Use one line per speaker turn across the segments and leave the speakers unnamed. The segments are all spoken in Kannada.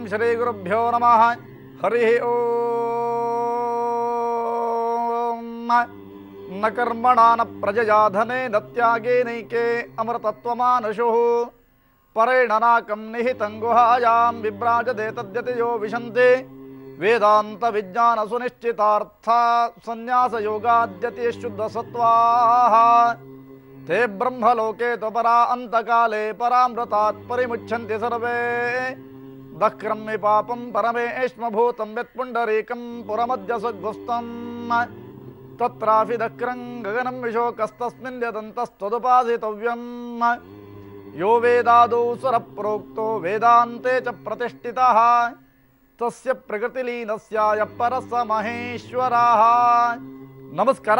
श्रीगुरुभ्यो नमः हरि ओम। न कर्मणा न प्रजया धनेन त्यागेनैके अमृतत्वमानशुः परेण नाकं निहितं गुहायां विभ्राजते तद्यतयो विशन्ति वेदांत विज्ञान सुनिश्चितार्थ संन्यास योगाद्यति शुद्ध सत्वाः ते ब्रह्मलोके तो परा अंतकाले परामृतात् परिमुच्यन्ति सर्वे दक्रम्य पापं परमेष्मभूतं यत्पुण्डरीकं पुरमद्य सद्गुस्तम् तत्रापि दक्रं गगनं विशोकस्तस्मिन् यदन्तस्त्वदुपासितव्यम् यो वेदादौ स्वरप्रोक्तो वेदान्ते च प्रतिष्ठितः तस्य प्रकृतिलीनस्य यः परः ಮಹೇಶ್ವರಃ। ನಮಸ್ಕಾರ,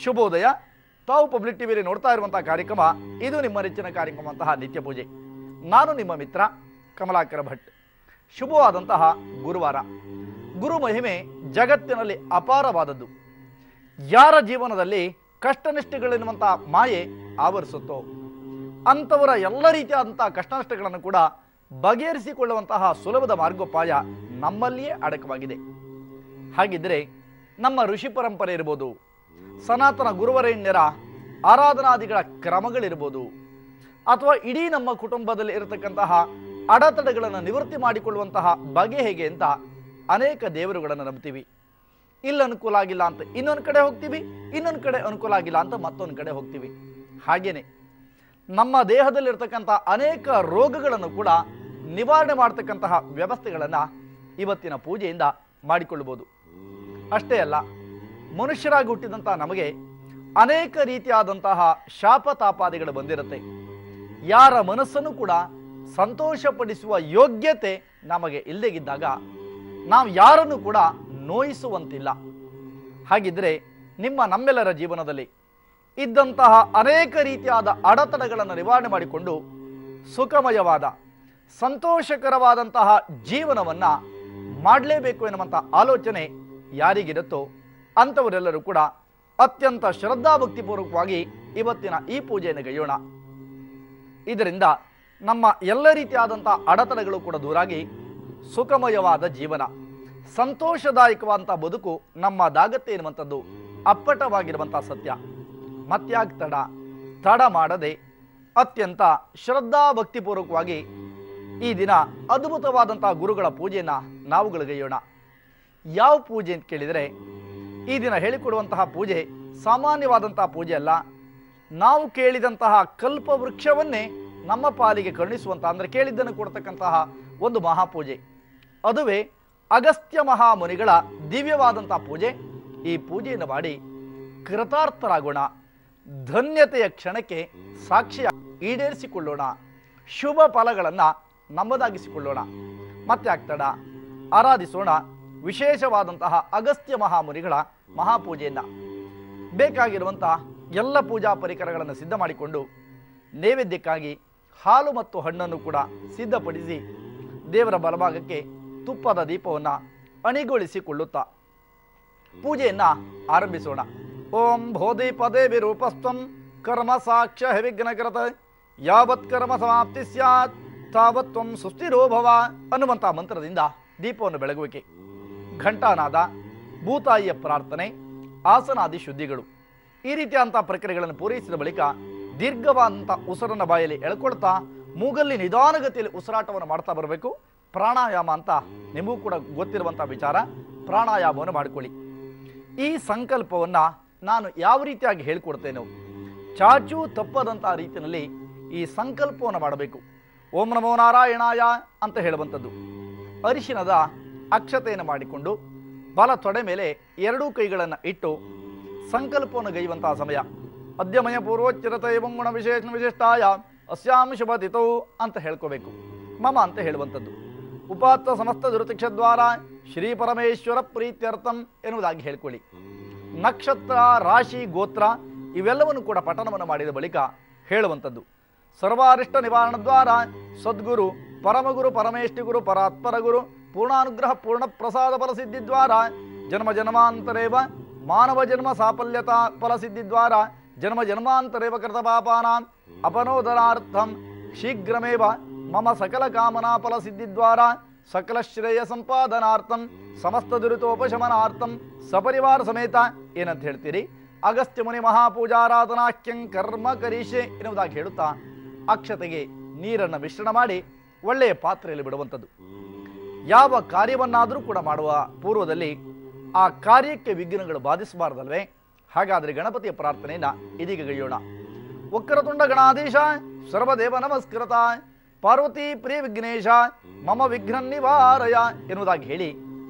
ಶುಭೋದಯ. ತಾವು ಪಬ್ಲಿಕ್ ಟಿವಿಯಲ್ಲಿ ನೋಡ್ತಾ ಇರುವಂತಹ ಕಾರ್ಯಕ್ರಮ ಇದು ನಿಮ್ಮ ನೆಚ್ಚಿನ ಕಾರ್ಯಕ್ರಮ ಅಂತಹ ನಿತ್ಯ ಪೂಜೆ. ನಾನು ನಿಮ್ಮ ಮಿತ್ರ ಕಮಲಾಕರ ಭಟ್. ಶುಭವಾದಂತಹ ಗುರುವಾರ. ಗುರು ಮಹಿಮೆ ಜಗತ್ತಿನಲ್ಲಿ ಅಪಾರವಾದದ್ದು. ಯಾರ ಜೀವನದಲ್ಲಿ ಕಷ್ಟನಿಷ್ಠೆಗಳೆನ್ನುವಂತಹ ಮಾಯೆ ಆವರಿಸುತ್ತೋ ಅಂಥವರ ಎಲ್ಲ ರೀತಿಯಾದಂತಹ ಕಷ್ಟನಷ್ಟಗಳನ್ನು ಕೂಡ ಬಗೆಹರಿಸಿಕೊಳ್ಳುವಂತಹ ಸುಲಭದ ಮಾರ್ಗೋಪಾಯ ನಮ್ಮಲ್ಲಿಯೇ ಅಡಕವಾಗಿದೆ. ಹಾಗಿದ್ದರೆ ನಮ್ಮ ಋಷಿ ಪರಂಪರೆ ಇರ್ಬೋದು, ಸನಾತನ ಗುರುವರೇಣ್ಯರ ಆರಾಧನಾದಿಗಳ ಕ್ರಮಗಳಿರ್ಬೋದು, ಅಥವಾ ಇಡೀ ನಮ್ಮ ಕುಟುಂಬದಲ್ಲಿ ಇರತಕ್ಕಂತಹ ಅಡೆತಡೆಗಳನ್ನು ನಿವೃತ್ತಿ ಮಾಡಿಕೊಳ್ಳುವಂತಹ ಬಗೆ ಹೇಗೆ ಅಂತ ಅನೇಕ ದೇವರುಗಳನ್ನು ನಂಬ್ತೀವಿ. ಇಲ್ಲಿ ಅನುಕೂಲ ಆಗಿಲ್ಲ ಅಂತ ಇನ್ನೊಂದು ಕಡೆ ಹೋಗ್ತೀವಿ, ಇನ್ನೊಂದು ಕಡೆ ಅನುಕೂಲ ಆಗಿಲ್ಲ ಅಂತ ಮತ್ತೊಂದು ಕಡೆ ಹೋಗ್ತೀವಿ. ಹಾಗೇನೆ ನಮ್ಮ ದೇಹದಲ್ಲಿರ್ತಕ್ಕಂಥ ಅನೇಕ ರೋಗಗಳನ್ನು ಕೂಡ ನಿವಾರಣೆ ಮಾಡ್ತಕ್ಕಂತಹ ವ್ಯವಸ್ಥೆಗಳನ್ನು ಇವತ್ತಿನ ಪೂಜೆಯಿಂದ ಮಾಡಿಕೊಳ್ಳಬಹುದು. ಅಷ್ಟೇ ಅಲ್ಲ, ಮನುಷ್ಯರಾಗಿ ಹುಟ್ಟಿದಂತಹ ನಮಗೆ ಅನೇಕ ರೀತಿಯಾದಂತಹ ಶಾಪತಾಪಾದಿಗಳು ಬಂದಿರುತ್ತೆ. ಯಾರ ಮನಸ್ಸನ್ನು ಕೂಡ ಸಂತೋಷಪಡಿಸುವ ಯೋಗ್ಯತೆ ನಮಗೆ ಇಲ್ಲದಿದ್ದಾಗ ನಾವು ಯಾರನ್ನು ಕೂಡ ನೋಯಿಸುವಂತಿಲ್ಲ. ಹಾಗಿದ್ರೆ ನಿಮ್ಮ ನಮ್ಮೆಲ್ಲರ ಜೀವನದಲ್ಲಿ ಇದ್ದಂತಹ ಅನೇಕ ರೀತಿಯಾದ ಅಡೆತಡೆಗಳನ್ನು ನಿವಾರಣೆ ಮಾಡಿಕೊಂಡು ಸುಖಮಯವಾದ ಸಂತೋಷಕರವಾದಂತಹ ಜೀವನವನ್ನು ಮಾಡಲೇಬೇಕು ಎನ್ನುವಂಥ ಆಲೋಚನೆ ಯಾರಿಗಿರುತ್ತೋ ಅಂಥವರೆಲ್ಲರೂ ಕೂಡ ಅತ್ಯಂತ ಶ್ರದ್ಧಾಭಕ್ತಿಪೂರ್ವಕವಾಗಿ ಇವತ್ತಿನ ಈ ಪೂಜೆಯನ್ನು ಗೈಯೋಣ. ಇದರಿಂದ ನಮ್ಮ ಎಲ್ಲ ರೀತಿಯಾದಂಥ ಅಡೆತಡೆಗಳು ಕೂಡ ದೂರಾಗಿ ಸುಖಮಯವಾದ ಜೀವನ, ಸಂತೋಷದಾಯಕವಾದಂಥ ಬದುಕು ನಮ್ಮದಾಗತ್ತೆ ಎನ್ನುವಂಥದ್ದು ಅಪ್ಪಟವಾಗಿರುವಂಥ ಸತ್ಯ. ಮತ್ಯಾಗ ತಡ ಮಾಡದೆ ಅತ್ಯಂತ ಶ್ರದ್ಧಾಭಕ್ತಿಪೂರ್ವಕವಾಗಿ ಈ ದಿನ ಅದ್ಭುತವಾದಂತಹ ಗುರುಗಳ ಪೂಜೆಯನ್ನು ನಾವುಗಳಿಗೈಯೋಣ. ಯಾವ ಪೂಜೆ ಅಂತ ಕೇಳಿದರೆ, ಈ ದಿನ ಹೇಳಿಕೊಡುವಂತಹ ಪೂಜೆ ಸಾಮಾನ್ಯವಾದಂತಹ ಪೂಜೆ ಅಲ್ಲ. ನಾವು ಕೇಳಿದಂತಹ ಕಲ್ಪವೃಕ್ಷವನ್ನೇ ನಮ್ಮ ಪಾಲಿಗೆ ಕರುಣಿಸುವಂತಹ, ಅಂದರೆ ಕೇಳಿದ್ದನ್ನು ಕೊಡ್ತಕ್ಕಂತಹ ಒಂದು ಮಹಾಪೂಜೆ. ಅದುವೇ ಅಗಸ್ತ್ಯ ಮಹಾಮುನಿಗಳ ದಿವ್ಯವಾದಂತಹ ಪೂಜೆ. ಈ ಪೂಜೆಯನ್ನು ಮಾಡಿ ಕೃತಾರ್ಥರಾಗೋಣ, ಧನ್ಯತೆಯ ಕ್ಷಣಕ್ಕೆ ಸಾಕ್ಷಿ ಈಡೇರಿಸಿಕೊಳ್ಳೋಣ, ಶುಭ ಫಲಗಳನ್ನು ನಮ್ಮದಾಗಿಸಿಕೊಳ್ಳೋಣ. ಮತ್ತೆ ಆಗ್ತಡ ಆರಾಧಿಸೋಣ ವಿಶೇಷವಾದಂತಹ ಅಗಸ್ತ್ಯ ಮಹಾಮುನಿಗಳ ಮಹಾಪೂಜೆಯನ್ನು. ಬೇಕಾಗಿರುವಂತಹ ಎಲ್ಲ ಪೂಜಾ ಪರಿಕರಗಳನ್ನು ಸಿದ್ಧ ಮಾಡಿಕೊಂಡು ನೈವೇದ್ಯಕ್ಕಾಗಿ ಹಾಲು ಮತ್ತು ಹಣ್ಣನ್ನು ಕೂಡ ಸಿದ್ಧಪಡಿಸಿ ದೇವರ ಬಲಭಾಗಕ್ಕೆ ತುಪ್ಪದ ದೀಪವನ್ನು ಅಣಿಗೊಳಿಸಿಕೊಳ್ಳುತ್ತಾ ಪೂಜೆಯನ್ನು ಆರಂಭಿಸೋಣ. ಓಂ ಭೋಧಿಪದೇ ವಿರೂಪಸ್ತ್ವಂ ಕರ್ಮ ಸಾಕ್ಷ್ಯ ವಿಘ್ನಕೃತ ಯಾವತ್ ಕರ್ಮ ಸಮಾಪ್ತಿ ಸ್ಯಾತ್ ತಾವತ್ ತ್ವಂ ಸುಸ್ಥಿರೋ ಭವ ಅನ್ನುವಂಥ ಮಂತ್ರದಿಂದ ದೀಪವನ್ನು ಬೆಳಗುವಿಕೆ, ಘಂಟಾನಾದ, ಭೂತಾಯಿಯ ಪ್ರಾರ್ಥನೆ, ಆಸನಾದಿ ಶುದ್ಧಿಗಳು, ಈ ರೀತಿಯಾದಂಥ ಪ್ರಕ್ರಿಯೆಗಳನ್ನು ಪೂರೈಸಿದ ಬಳಿಕ ದೀರ್ಘವಾದಂಥ ಉಸಿರನ್ನು ಬಾಯಲ್ಲಿ ಎಳ್ಕೊಳ್ತಾ ಮೂಗಲ್ಲಿ ನಿಧಾನಗತಿಯಲ್ಲಿ ಉಸಿರಾಟವನ್ನು ಮಾಡ್ತಾ ಬರಬೇಕು. ಪ್ರಾಣಾಯಾಮ ಅಂತ ನಿಮಗೂ ಕೂಡ ಗೊತ್ತಿರುವಂಥ ವಿಚಾರ, ಪ್ರಾಣಾಯಾಮವನ್ನು ಮಾಡಿಕೊಳ್ಳಿ. ಈ ಸಂಕಲ್ಪವನ್ನು ನಾನು ಯಾವ ರೀತಿಯಾಗಿ ಹೇಳಿಕೊಡ್ತೇನೋ ಚಾಚೂ ತಪ್ಪದಂಥ ರೀತಿಯಲ್ಲಿ ಈ ಸಂಕಲ್ಪವನ್ನು ಮಾಡಬೇಕು. ಓಂ ನಮೋ ನಾರಾಯಣಾಯ ಅಂತ ಹೇಳುವಂಥದ್ದು. ಅರಿಶಿನದ ಅಕ್ಷತೆಯನ್ನು ಮಾಡಿಕೊಂಡು ಬಲ ತೊಡೆ ಮೇಲೆ ಎರಡೂ ಕೈಗಳನ್ನು ಇಟ್ಟು ಸಂಕಲ್ಪವನ್ನು ಗೈಯುವಂತಹ ಸಮಯ ಅದ್ಯಮಯ ಪೂರ್ವೋಚ್ಚರತ ಏವಂ ಗುಣ ವಿಶಿಷ್ಟಾಯ ಅಸ್ಯಾಂ ಶುಭತಿತೌ ಅಂತ ಹೇಳ್ಕೋಬೇಕು. ಮಮ ಅಂತ ಹೇಳುವಂಥದ್ದು. ಉಪಾತ್ತ ಸಮಸ್ತ ದುರುತಿಕ್ಷದ್ವಾರ ಶ್ರೀ ಪರಮೇಶ್ವರ ಪ್ರೀತ್ಯರ್ಥಂ ಎನ್ನುವುದಾಗಿ ಹೇಳ್ಕೊಳ್ಳಿ. ನಕ್ಷತ್ರ, ರಾಶಿ, ಗೋತ್ರ ಇವೆಲ್ಲವನ್ನು ಕೂಡ ಪಠನವನ್ನು ಮಾಡಿದ ಬಳಿಕ ಹೇಳುವಂಥದ್ದು. ಸರ್ವಾರಿಷ್ಟ ನಿವಾರಣ ದ್ವಾರ ಸದ್ಗುರು ಪರಮಗುರು ಪರಮೇಷ್ಠಿಗುರು ಪರಾತ್ಪರ ಗುರು ಪೂರ್ಣಾನುಗ್ರಹ ಪೂರ್ಣ ಪ್ರಸಾದ ಫಲಸಿದ್ಧಿದ್ವಾರ ಜನ್ಮ ಜನ್ಮಾಂತರೇವ ಮಾನವ ಜನ್ಮ ಸಾಫಲ್ಯತಾ ಫಲಸಿದ್ಧಿದ್ವಾರ ಜನ್ಮ ಜನ್ಮಾಂತರೇವ ಕೃತ ಪಾಪಾನಾಂ ಅಪನೋದನಾರ್ಥಂ ಶೀಘ್ರಮೇವ ಮಮ ಸಕಲ ಕಾಮನಾ ಫಲಸಿದ್ಧಿದ್ವಾರ ಸಕಲ ಶ್ರೇಯ ಸಂಪಾದನಾರ್ಥಂ ಸಮಸ್ತ ದುರಿತೋಪಶಮನಾರ್ಥಂ ಸಪರಿವಾರ ಸಮೇತ ಏನಂತ ಹೇಳ್ತೀರಿ? ಅಗಸ್ತ್ಯ ಮುನಿ ಮಹಾಪೂಜಾರಾಧನಾಖ್ಯಂ ಕರ್ಮ ಕರೀಶೆ ಎನ್ನುವುದಾಗಿ ಹೇಳುತ್ತಾ ಅಕ್ಷತೆಗೆ ನೀರನ್ನು ಮಿಶ್ರಣ ಮಾಡಿ ಒಳ್ಳೆಯ ಪಾತ್ರೆಯಲ್ಲಿ ಬಿಡುವಂಥದ್ದು. ಯಾವ ಕಾರ್ಯವನ್ನಾದರೂ ಕೂಡ ಮಾಡುವ ಪೂರ್ವದಲ್ಲಿ ಆ ಕಾರ್ಯಕ್ಕೆ ವಿಘ್ನಗಳು ಬಾಧಿಸಬಾರದಲ್ವೇ? ಹಾಗಾದರೆ ಗಣಪತಿಯ ಪ್ರಾರ್ಥನೆಯನ್ನ ಇದೀಗ ಗೈಯೋಣ. ವಕ್ರತುಂಡ ಗಣಾಧೀಶ ಸರ್ವದೇವ ನಮಸ್ಕೃತ ಪಾರ್ವತಿ ಪ್ರಿಯ ವಿಘ್ನೇಶ ಮಮ ವಿಘ್ನ ನಿವಾರಯ ಎನ್ನುವುದಾಗಿ ಹೇಳಿ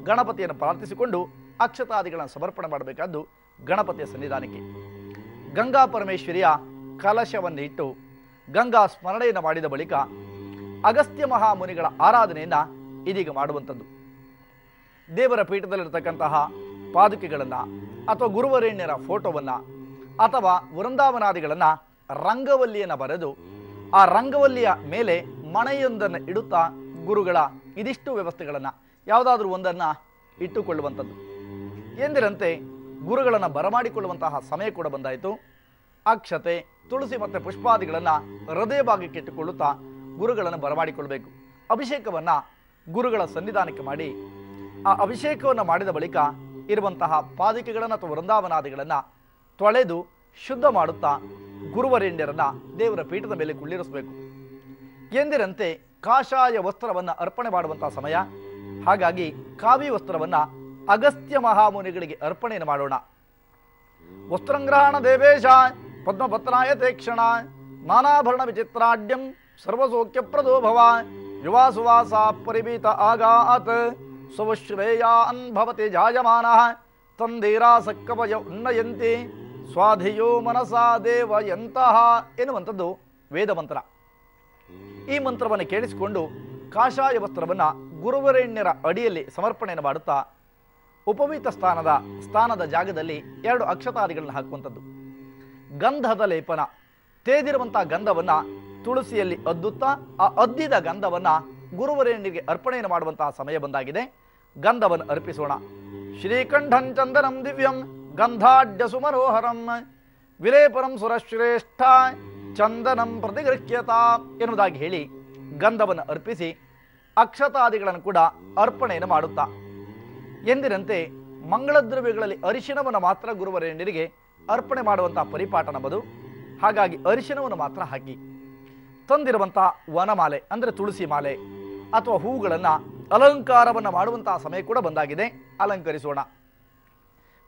ಗಣಪತಿಯನ್ನು ಪ್ರಾರ್ಥಿಸಿಕೊಂಡು ಅಕ್ಷತಾದಿಗಳನ್ನು ಸಮರ್ಪಣೆ ಮಾಡಬೇಕಾದ್ದು ಗಣಪತಿಯ ಸನ್ನಿಧಾನಕ್ಕೆ. ಗಂಗಾ ಪರಮೇಶ್ವರಿಯ ಕಲಶವನ್ನು ಇಟ್ಟು ಗಂಗಾ ಸ್ಮರಣೆಯನ್ನು ಮಾಡಿದ ಬಳಿಕ ಅಗಸ್ತ್ಯ ಮಹಾಮುನಿಗಳ ಆರಾಧನೆಯನ್ನ ಇದೀಗ ಮಾಡುವಂಥದ್ದು. ದೇವರ ಪೀಠದಲ್ಲಿರತಕ್ಕಂತಹ ಪಾದುಕೆಗಳನ್ನು ಅಥವಾ ಗುರುವರೇಣ್ಯರ ಫೋಟೋವನ್ನು ಅಥವಾ ವೃಂದಾವನಾದಿಗಳನ್ನು ರಂಗವಲ್ಲಿಯನ್ನು ಬರೆದು ಆ ರಂಗವಲ್ಲಿಯ ಮೇಲೆ ಮಣೆಯೊಂದನ್ನು ಇಡುತ್ತಾ ಗುರುಗಳ ಇದಿಷ್ಟು ವ್ಯವಸ್ಥೆಗಳನ್ನು ಯಾವುದಾದ್ರೂ ಒಂದನ್ನು ಇಟ್ಟುಕೊಳ್ಳುವಂಥದ್ದು. ಎಂದಿರಂತೆ ಗುರುಗಳನ್ನು ಬರಮಾಡಿಕೊಳ್ಳುವಂತಹ ಸಮಯ ಕೂಡ ಬಂದಾಯಿತು. ಅಕ್ಷತೆ, ತುಳಸಿ ಮತ್ತು ಪುಷ್ಪಾದಿಗಳನ್ನು ಹೃದಯ ಭಾಗಕ್ಕೆ ಇಟ್ಟುಕೊಳ್ಳುತ್ತಾ ಗುರುಗಳನ್ನು ಬರಮಾಡಿಕೊಳ್ಳಬೇಕು. ಅಭಿಷೇಕವನ್ನು ಗುರುಗಳ ಸನ್ನಿಧಾನಕ್ಕೆ ಮಾಡಿ ಆ ಅಭಿಷೇಕವನ್ನು ಮಾಡಿದ ಬಳಿಕ ಇರುವಂತಹ ಪಾದುಕೆಗಳನ್ನು ಅಥವಾ ವೃಂದಾವನಾದಿಗಳನ್ನು ತೊಳೆದು ಶುದ್ಧ ಮಾಡುತ್ತಾ ಗುರುವರೇಣ್ಯರನ್ನು ದೇವರ ಪೀಠದ ಮೇಲೆ ಕುಳ್ಳಿರಿಸಬೇಕು. ಎಂದಿರಂತೆ ಕಾಷಾಯ ವಸ್ತ್ರವನ್ನು ಅರ್ಪಣೆ ಮಾಡುವಂತಹ ಸಮಯ. ಹಾಗಾಗಿ ಕಾವಿ ವಸ್ತ್ರವನ್ನು ಅಗಸ್ತ್ಯ ಮಹಾಮುನಿಗಳಿಗೆ ಅರ್ಪಣೆಯನ್ನು ಮಾಡೋಣ. ವಸ್ತ್ರಂಗ್ರಹಣ ದೇವೇಶ ಪದ್ಮಪತ್ರಾಯ ತೇಕ್ಷಣ ನಾನಾಭರಣ ವಿಚಿತ್ರಾಢ್ಯಂ ಸರ್ವಸೌಖ್ಯ ಪ್ರದೋಭವ ಯುವಾಸುವಾಸ ಪರಿಭೀತ ಆಗಾತ್ ಸ್ವಶ್ರೇಯಾನ್ ಭವತಿ ಜಾಯಮಾನಃ ತಂದೀರಾ ಸಕ್ಕವಯ ಉನ್ನಯಂತಿ ಸ್ವಾಧಿಯೋ ಮನಸಾ ದೇವಯಂತಹ ಎನ್ನುವಂಥದ್ದು ವೇದ ಮಂತ್ರ. ಈ ಮಂತ್ರವನ್ನು ಕೇಳಿಸಿಕೊಂಡು ಕಾಷಾಯ ವಸ್ತ್ರವನ್ನು ಗುರುವರೇಣ್ಯರ ಅಡಿಯಲ್ಲಿ ಸಮರ್ಪಣೆಯನ್ನು ಮಾಡುತ್ತಾ ಉಪವೀತ ಸ್ಥಾನದ ಜಾಗದಲ್ಲಿ 2 ಅಕ್ಷತಾದಿಗಳನ್ನು ಹಾಕುವಂಥದ್ದು. ಗಂಧದ ಲೇಪನ, ತೇದಿರುವಂತಹ ಗಂಧವನ್ನು ತುಳಸಿಯಲ್ಲಿ ಅದ್ದುತ್ತಾ ಆ ಅದ್ದಿದ ಗಂಧವನ್ನು ಗುರುವರೇಣ್ಯರಿಗೆ ಅರ್ಪಣೆಯನ್ನು ಮಾಡುವಂತಹ ಸಮಯ ಬಂದಾಗಿದೆ. ಗಂಧವನ್ನು ಅರ್ಪಿಸೋಣ. ಶ್ರೀಕಂಠಂ ಚಂದನಂ ದಿವ್ಯಂ ಗಂಧಾಢ್ಯ ಸುಮನೋಹರಂ ವಿಲೇಪನಂ ಸುರಶ್ರೇಷ್ಠ ಚಂದನಂ ಪ್ರತಿಗೃಹ್ಯತ ಎನ್ನುವುದಾಗಿ ಹೇಳಿ ಗಂಧವನ್ನು ಅರ್ಪಿಸಿ ಅಕ್ಷತಾದಿಗಳನ್ನು ಕೂಡ ಅರ್ಪಣೆಯನ್ನು ಮಾಡುತ್ತಾ ಎಂದಿನಂತೆ ಮಂಗಳದ್ರವ್ಯಗಳಲ್ಲಿ ಅರಿಶಿನವನ್ನು ಮಾತ್ರ ಗುರುವರೇಣ್ಯರಿಗೆ ಅರ್ಪಣೆ ಮಾಡುವಂತಹ ಪರಿಪಾಠ ನಮ್ಮದು. ಹಾಗಾಗಿ ಅರಿಶಿನವನ್ನು ಮಾತ್ರ ಹಾಕಿ ತಂದಿರುವಂತಹ ವನಮಾಲೆ ಅಂದರೆ ತುಳಸಿ ಮಾಲೆ ಅಥವಾ ಹೂಗಳನ್ನು ಅಲಂಕಾರವನ್ನು ಮಾಡುವಂತಹ ಸಮಯ ಕೂಡ ಬಂದಾಗಿದೆ. ಅಲಂಕರಿಸೋಣ.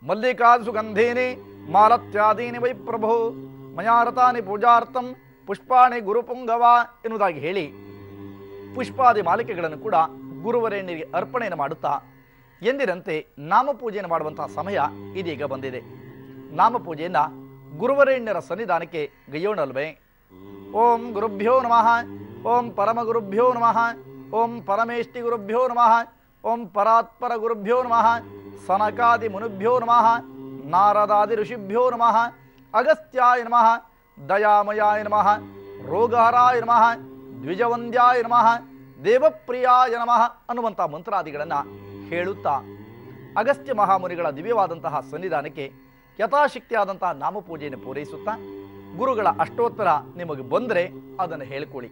ಮಲ್ಲಿಕಾ ಸುಗಂಧೇನಿ ಮಾಲತ್ಯಾದೀನಿ ವೈ ಪ್ರಭೋ ಮಯಾರತಾನಿ ಪೂಜಾರ್ಥಂ ಪುಷ್ಪಾಣಿ ಗುರುಪುಂಗವ ಎನ್ನುವುದಾಗಿ ಹೇಳಿ ಪುಷ್ಪಾದಿ ಮಾಲಿಕೆಗಳನ್ನು ಕೂಡ ಗುರುವರೇಣ್ಯರಿಗೆ ಅರ್ಪಣೆಯನ್ನು ಮಾಡುತ್ತಾ ಎಂದಿನಂತೆ ನಾಮಪೂಜೆಯನ್ನು ಮಾಡುವಂತಹ ಸಮಯ ಇದೀಗ ಬಂದಿದೆ. ನಾಮಪೂಜೆಯನ್ನು ಗುರುವರೇಣ್ಯರ ಸನ್ನಿಧಾನಕ್ಕೆ ಗೈಯೋಣಲ್ವೇ? ಓಂ ಗುರುಭ್ಯೋ ನಮಃ, ಓಂ ಪರಮಗುರುಭ್ಯೋ ನಮಃ, ಓಂ ಪರಮೇಷ್ಠಿ ಗುರುಭ್ಯೋ ನಮಃ, ಓಂ ಪರಾತ್ಪರ ಗುರುಭ್ಯೋ ನಮಃ, ಸನಕಾದಿ ಮುನಿಭ್ಯೋ ನಮಃ, ನಾರದಾದಿ ಋಷಿಭ್ಯೋ ನಮಃ, ಅಗಸ್ತ್ಯಾಯ ನಮಃ, ದಯಾಮಯಾಯ ನಮಃ, ರೋಗಹರಾಯ ನಮಃ, ದ್ವಿಜವಂದ್ಯಾಯ ನಮಃ, ದೇವಪ್ರಿಯಾಯ ನಮಃ ಅನ್ನುವಂಥ ಮಂತ್ರಾದಿಗಳನ್ನು ಹೇಳುತ್ತಾ ಅಗಸ್ತ್ಯ ಮಹಾಮುನಿಗಳ ದಿವ್ಯವಾದಂತಹ ಸನ್ನಿಧಾನಕ್ಕೆ ಯಥಾಶಕ್ತಿಯಾದಂತಹ ನಾಮಪೂಜೆಯನ್ನು ಪೂರೈಸುತ್ತಾ ಗುರುಗಳ ಅಷ್ಟೋತ್ತರ ನಿಮಗೆ ಬಂದರೆ ಅದನ್ನು ಹೇಳಿಕೊಳ್ಳಿ.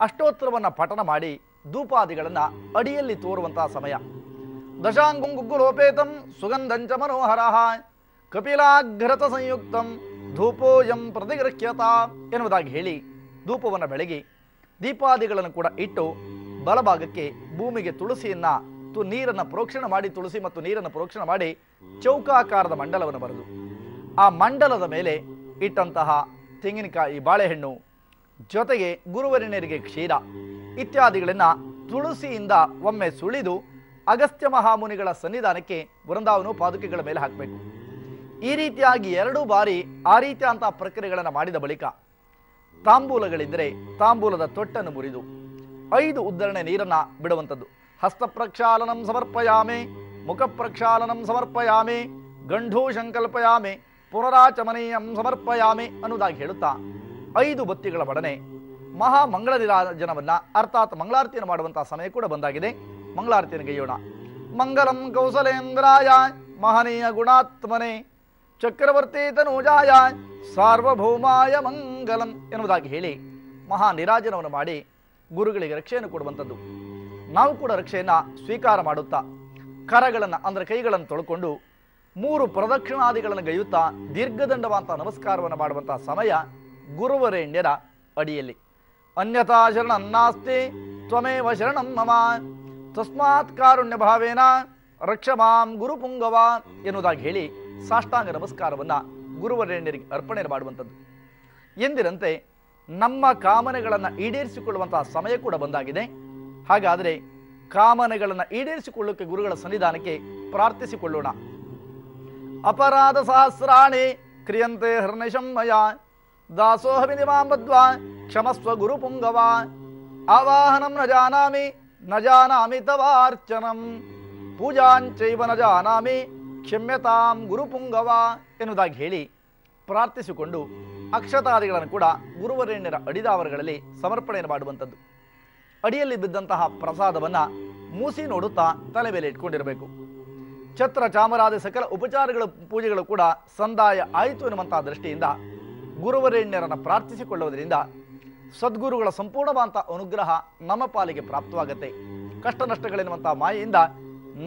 ಅಷ್ಟೋತ್ತರವನ್ನು ಪಠನ ಮಾಡಿ ಧೂಪಾದಿಗಳನ್ನು ಅಡಿಯಲ್ಲಿ ತೋರುವಂತಹ ಸಮಯ. ದಶಾಂಗುಂಗುಗ್ಗುಲೋಪೇತಂ ಸುಗಂಧಂಚ ಮನೋಹರ ಕಪಿಲಾಘ್ರತ ಸಂಯುಕ್ತಂ ಧೂಪೋಯಂ ಪ್ರತಿಗೃಹ್ಯತ ಎನ್ನುವುದಾಗಿ ಹೇಳಿ ಧೂಪವನ್ನು ಬೆಳಗಿ ದೀಪಾದಿಗಳನ್ನು ಕೂಡ ಇಟ್ಟು ಬಲಭಾಗಕ್ಕೆ ಭೂಮಿಗೆ ತುಳಸಿಯನ್ನು ನೀರನ್ನು ಪ್ರೋಕ್ಷಣೆ ಮಾಡಿ ತುಳಸಿ ಮತ್ತು ನೀರನ್ನು ಪ್ರೋಕ್ಷಣೆ ಮಾಡಿ ಚೌಕಾಕಾರದ ಮಂಡಲವನ್ನು ಬರೆದು ಆ ಮಂಡಲದ ಮೇಲೆ ಇಟ್ಟಂತಹ ತೆಂಗಿನಕಾಯಿ, ಬಾಳೆಹಣ್ಣು ಜೊತೆಗೆ ಗುರುವರೇಣ್ಯರಿಗೆ ಕ್ಷೀರ ಇತ್ಯಾದಿಗಳನ್ನು ತುಳಸಿಯಿಂದ ಒಮ್ಮೆ ಸುಳಿದು ಅಗಸ್ತ್ಯ ಮಹಾಮುನಿಗಳ ಸನ್ನಿಧಾನಕ್ಕೆ ವೃಂದಾವನ ಪಾದುಕೆಗಳ ಮೇಲೆ ಹಾಕಬೇಕು. ಈ ರೀತಿಯಾಗಿ 2 ಬಾರಿ ಆ ರೀತಿಯಂತಹ ಪ್ರಕ್ರಿಯೆಗಳನ್ನು ಮಾಡಿದ ಬಳಿಕ ತಾಂಬೂಲಗಳಿದ್ದರೆ ತಾಂಬೂಲದ ತೊಟ್ಟನ್ನು ಮುರಿದು 5 ಉದ್ಧರಣೆ ನೀರನ್ನು ಬಿಡುವಂಥದ್ದು. ಹಸ್ತ ಪ್ರಕ್ಷಾಲನಂ ಸಮರ್ಪಯಾಮಿ, ಮುಖ ಪ್ರಕ್ಷಾಲನಂ ಸಮರ್ಪಯಾಮಿ, ಗಂಢೂ ಸಂಕಲ್ಪಯಾಮಿ, ಪುನರಾಚಮನೀಯಂ ಸಮರ್ಪಯಾಮಿ ಅನ್ನುವುದಾಗಿ ಹೇಳುತ್ತಾ 5 ಬತ್ತಿಗಳ ಒಡನೆ ಮಹಾಮಂಗಳ ನಿರಾಜನವನ್ನು ಅರ್ಥಾತ್ ಮಂಗಳಾರತಿಯನ್ನು ಮಾಡುವಂತಹ ಸಮಯ ಕೂಡ ಬಂದಾಗಿದೆ. ಮಂಗಳಾರತಿಯನ್ನು ಗೈಯೋಣ. ಮಂಗಲಂ ಕೌಸಲೇಂದ್ರಾಯ ಮಹನೀಯ ಗುಣಾತ್ಮನೆ ಚಕ್ರವರ್ತಿ ತನೂಜಾಯ ಸಾರ್ವಭೌಮಾಯ ಮಂಗಲಂ ಎನ್ನುವುದಾಗಿ ಹೇಳಿ ಮಹಾ ನಿರಾಜನವನ್ನು ಮಾಡಿ ಗುರುಗಳಿಗೆ ರಕ್ಷೆಯನ್ನು ಕೊಡುವಂಥದ್ದು. ನಾವು ಕೂಡ ರಕ್ಷೆಯನ್ನು ಸ್ವೀಕಾರ ಮಾಡುತ್ತಾ ಕರಗಳನ್ನು ಅಂದರೆ ಕೈಗಳನ್ನು ತೊಳ್ಕೊಂಡು 3 ಪ್ರದಕ್ಷಿಣಾದಿಗಳನ್ನು ಗೈಯುತ್ತಾ ದೀರ್ಘದಂಡವಂತ ನಮಸ್ಕಾರವನ್ನು ಮಾಡುವಂತಹ ಸಮಯ ಗುರುವರೇಣ್ಯರ ಅಡಿಯಲ್ಲಿ. ಅನ್ಯಥಾ ಶರಣಂ ನಾಸ್ತಿ ತ್ವಮೇವ ಶರಣಂ ಮಮ ತಸ್ಮಾತ್ ಕಾರುಣ್ಯ ಭಾವೇನ ರಕ್ಷಮಾಂ ಗುರುಪುಂಗವ ಎನ್ನುವುದಾಗಿ ಹೇಳಿ ಸಾಷ್ಟಾಂಗ ನಮಸ್ಕಾರವನ್ನು ಗುರುವರೇಣ್ಯರಿಗೆ ಅರ್ಪಣೆ ಮಾಡುವಂಥದ್ದು. ಎಂದಿರಂತೆ ನಮ್ಮ ಕಾಮನೆಗಳನ್ನು ಈಡೇರಿಸಿಕೊಳ್ಳುವಂತಹ ಸಮಯ ಕೂಡ ಬಂದಾಗಿದೆ. ಹಾಗಾದರೆ ಕಾಮನೆಗಳನ್ನು ಈಡೇರಿಸಿಕೊಳ್ಳೋಕೆ ಗುರುಗಳ ಸನ್ನಿಧಾನಕ್ಕೆ ಪ್ರಾರ್ಥಿಸಿಕೊಳ್ಳೋಣ. ಅಪರಾಧ ಸಹಸ್ರಾಣಿ ಕ್ರಿಯಂತೆ ಹರ್ನಿಶಂ ಮಯ ದಾಸೋಹವಿನಿಮಾಂ ಬದ್ವಾ ಕ್ಷಮಸ್ವ ಗುರುಪುಂಗವ ಆವಾಹನಂ ನ ಜಾನಾಮಿ ತವಾರ್ಚನಂ ಪೂಜಾಂಚೈವ ನ ಜಾನಾಮಿ ಕ್ಷಮ್ಯತಾಂ ಗುರುಪುಂಗವ ಎನ್ನುವುದಾಗಿ ಹೇಳಿ ಪ್ರಾರ್ಥಿಸಿಕೊಂಡು ಅಕ್ಷತಾದಿಗಳನ್ನು ಕೂಡ ಗುರುವರೇಣ್ಯರ ಅಡಿದಾವರಗಳಲ್ಲಿ ಸಮರ್ಪಣೆಯನ್ನು ಮಾಡುವಂಥದ್ದು. ಅಡಿಯಲ್ಲಿ ಬಿದ್ದಂತಹ ಪ್ರಸಾದವನ್ನು ಮೂಸಿ ನೋಡುತ್ತಾ ತಲೆ ಮೇಲೆ ಇಟ್ಕೊಂಡಿರಬೇಕು. ಛತ್ರ ಚಾಮರಾದಿ ಸಕಲ ಉಪಚಾರಗಳ ಪೂಜೆಗಳು ಕೂಡ ಸಂದಾಯ ಆಯಿತು ಎನ್ನುವಂತಹ ದೃಷ್ಟಿಯಿಂದ ಗುರುವರೇಣ್ಯರನ್ನು ಪ್ರಾರ್ಥಿಸಿಕೊಳ್ಳುವುದರಿಂದ ಸದ್ಗುರುಗಳ ಸಂಪೂರ್ಣವಾದಂಥ ಅನುಗ್ರಹ ನಮ್ಮ ಪಾಲಿಗೆ ಪ್ರಾಪ್ತವಾಗುತ್ತೆ. ಕಷ್ಟ ನಷ್ಟಗಳೆನ್ನುವಂಥ ಮಾಯೆಯಿಂದ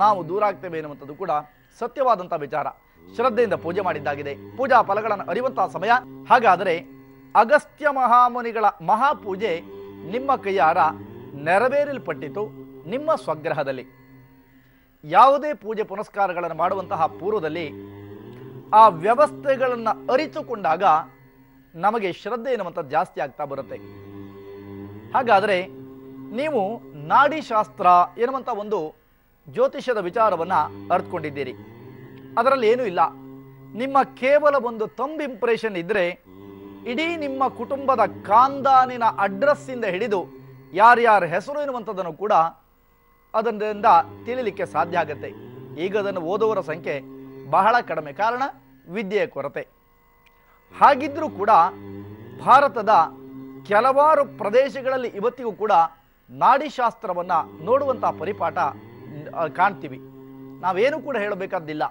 ನಾವು ದೂರ ಆಗ್ತೇವೆ ಎನ್ನುವಂಥದ್ದು ಕೂಡ ಸತ್ಯವಾದಂಥ ವಿಚಾರ. ಶ್ರದ್ಧೆಯಿಂದ ಪೂಜೆ ಮಾಡಿದ್ದಾಗಿದೆ, ಪೂಜಾ ಫಲಗಳನ್ನು ಅರಿಯುವಂತಹ ಸಮಯ. ಹಾಗಾದರೆ ಅಗಸ್ತ್ಯ ಮಹಾಮುನಿಗಳ ಮಹಾಪೂಜೆ ನಿಮ್ಮ ಕೈಯಾರ ನೆರವೇರಲ್ಪಟ್ಟಿತು ನಿಮ್ಮ ಸ್ವಗ್ರಹದಲ್ಲಿ. ಯಾವುದೇ ಪೂಜೆ ಪುನಸ್ಕಾರಗಳನ್ನು ಮಾಡುವಂತಹ ಪೂರ್ವದಲ್ಲಿ ಆ ವ್ಯವಸ್ಥೆಗಳನ್ನು ಅರಿತುಕೊಂಡಾಗ ನಮಗೆ ಶ್ರದ್ಧೆ ಎನ್ನುವಂಥದ್ದು ಜಾಸ್ತಿ ಆಗ್ತಾ ಬರುತ್ತೆ. ಹಾಗಾದರೆ ನೀವು ನಾಡಿಶಾಸ್ತ್ರ ಎನ್ನುವಂಥ ಒಂದು ಜ್ಯೋತಿಷ್ಯದ ವಿಚಾರವನ್ನು ಅರ್ಥಕೊಂಡಿದ್ದೀರಿ. ಅದರಲ್ಲಿ ಏನೂ ಇಲ್ಲ. ನಿಮ್ಮ ಕೇವಲ ಒಂದು ಥಂಬ್ ಇಂಪ್ರೆಷನ್ ಇದ್ದರೆ ಇಡೀ ನಿಮ್ಮ ಕುಟುಂಬದ ಖಾನ್ದಾನಿನ ಅಡ್ರೆಸ್ಸಿಂದ ಹಿಡಿದು ಯಾರ್ಯಾರ ಹೆಸರು ಎನ್ನುವಂಥದ್ದನ್ನು ಕೂಡ ಅದರಿಂದ ತಿಳಿಲಿಕ್ಕೆ ಸಾಧ್ಯ ಆಗುತ್ತೆ. ಈಗ ಅದನ್ನು ಓದುವವರ ಸಂಖ್ಯೆ ಬಹಳ ಕಡಿಮೆ, ಕಾರಣ ವಿದ್ಯೆಯ ಕೊರತೆ. ಹಾಗಿದ್ರೂ ಕೂಡ ಭಾರತದ ಕೆಲವಾರು ಪ್ರದೇಶಗಳಲ್ಲಿ ಇವತ್ತಿಗೂ ಕೂಡ ನಾಡಿಶಾಸ್ತ್ರವನ್ನು ನೋಡುವಂತಹ ಪರಿಪಾಠ ಕಾಣ್ತೀವಿ. ನಾವೇನು ಕೂಡ ಹೇಳಬೇಕಾದ್ದಿಲ್ಲ.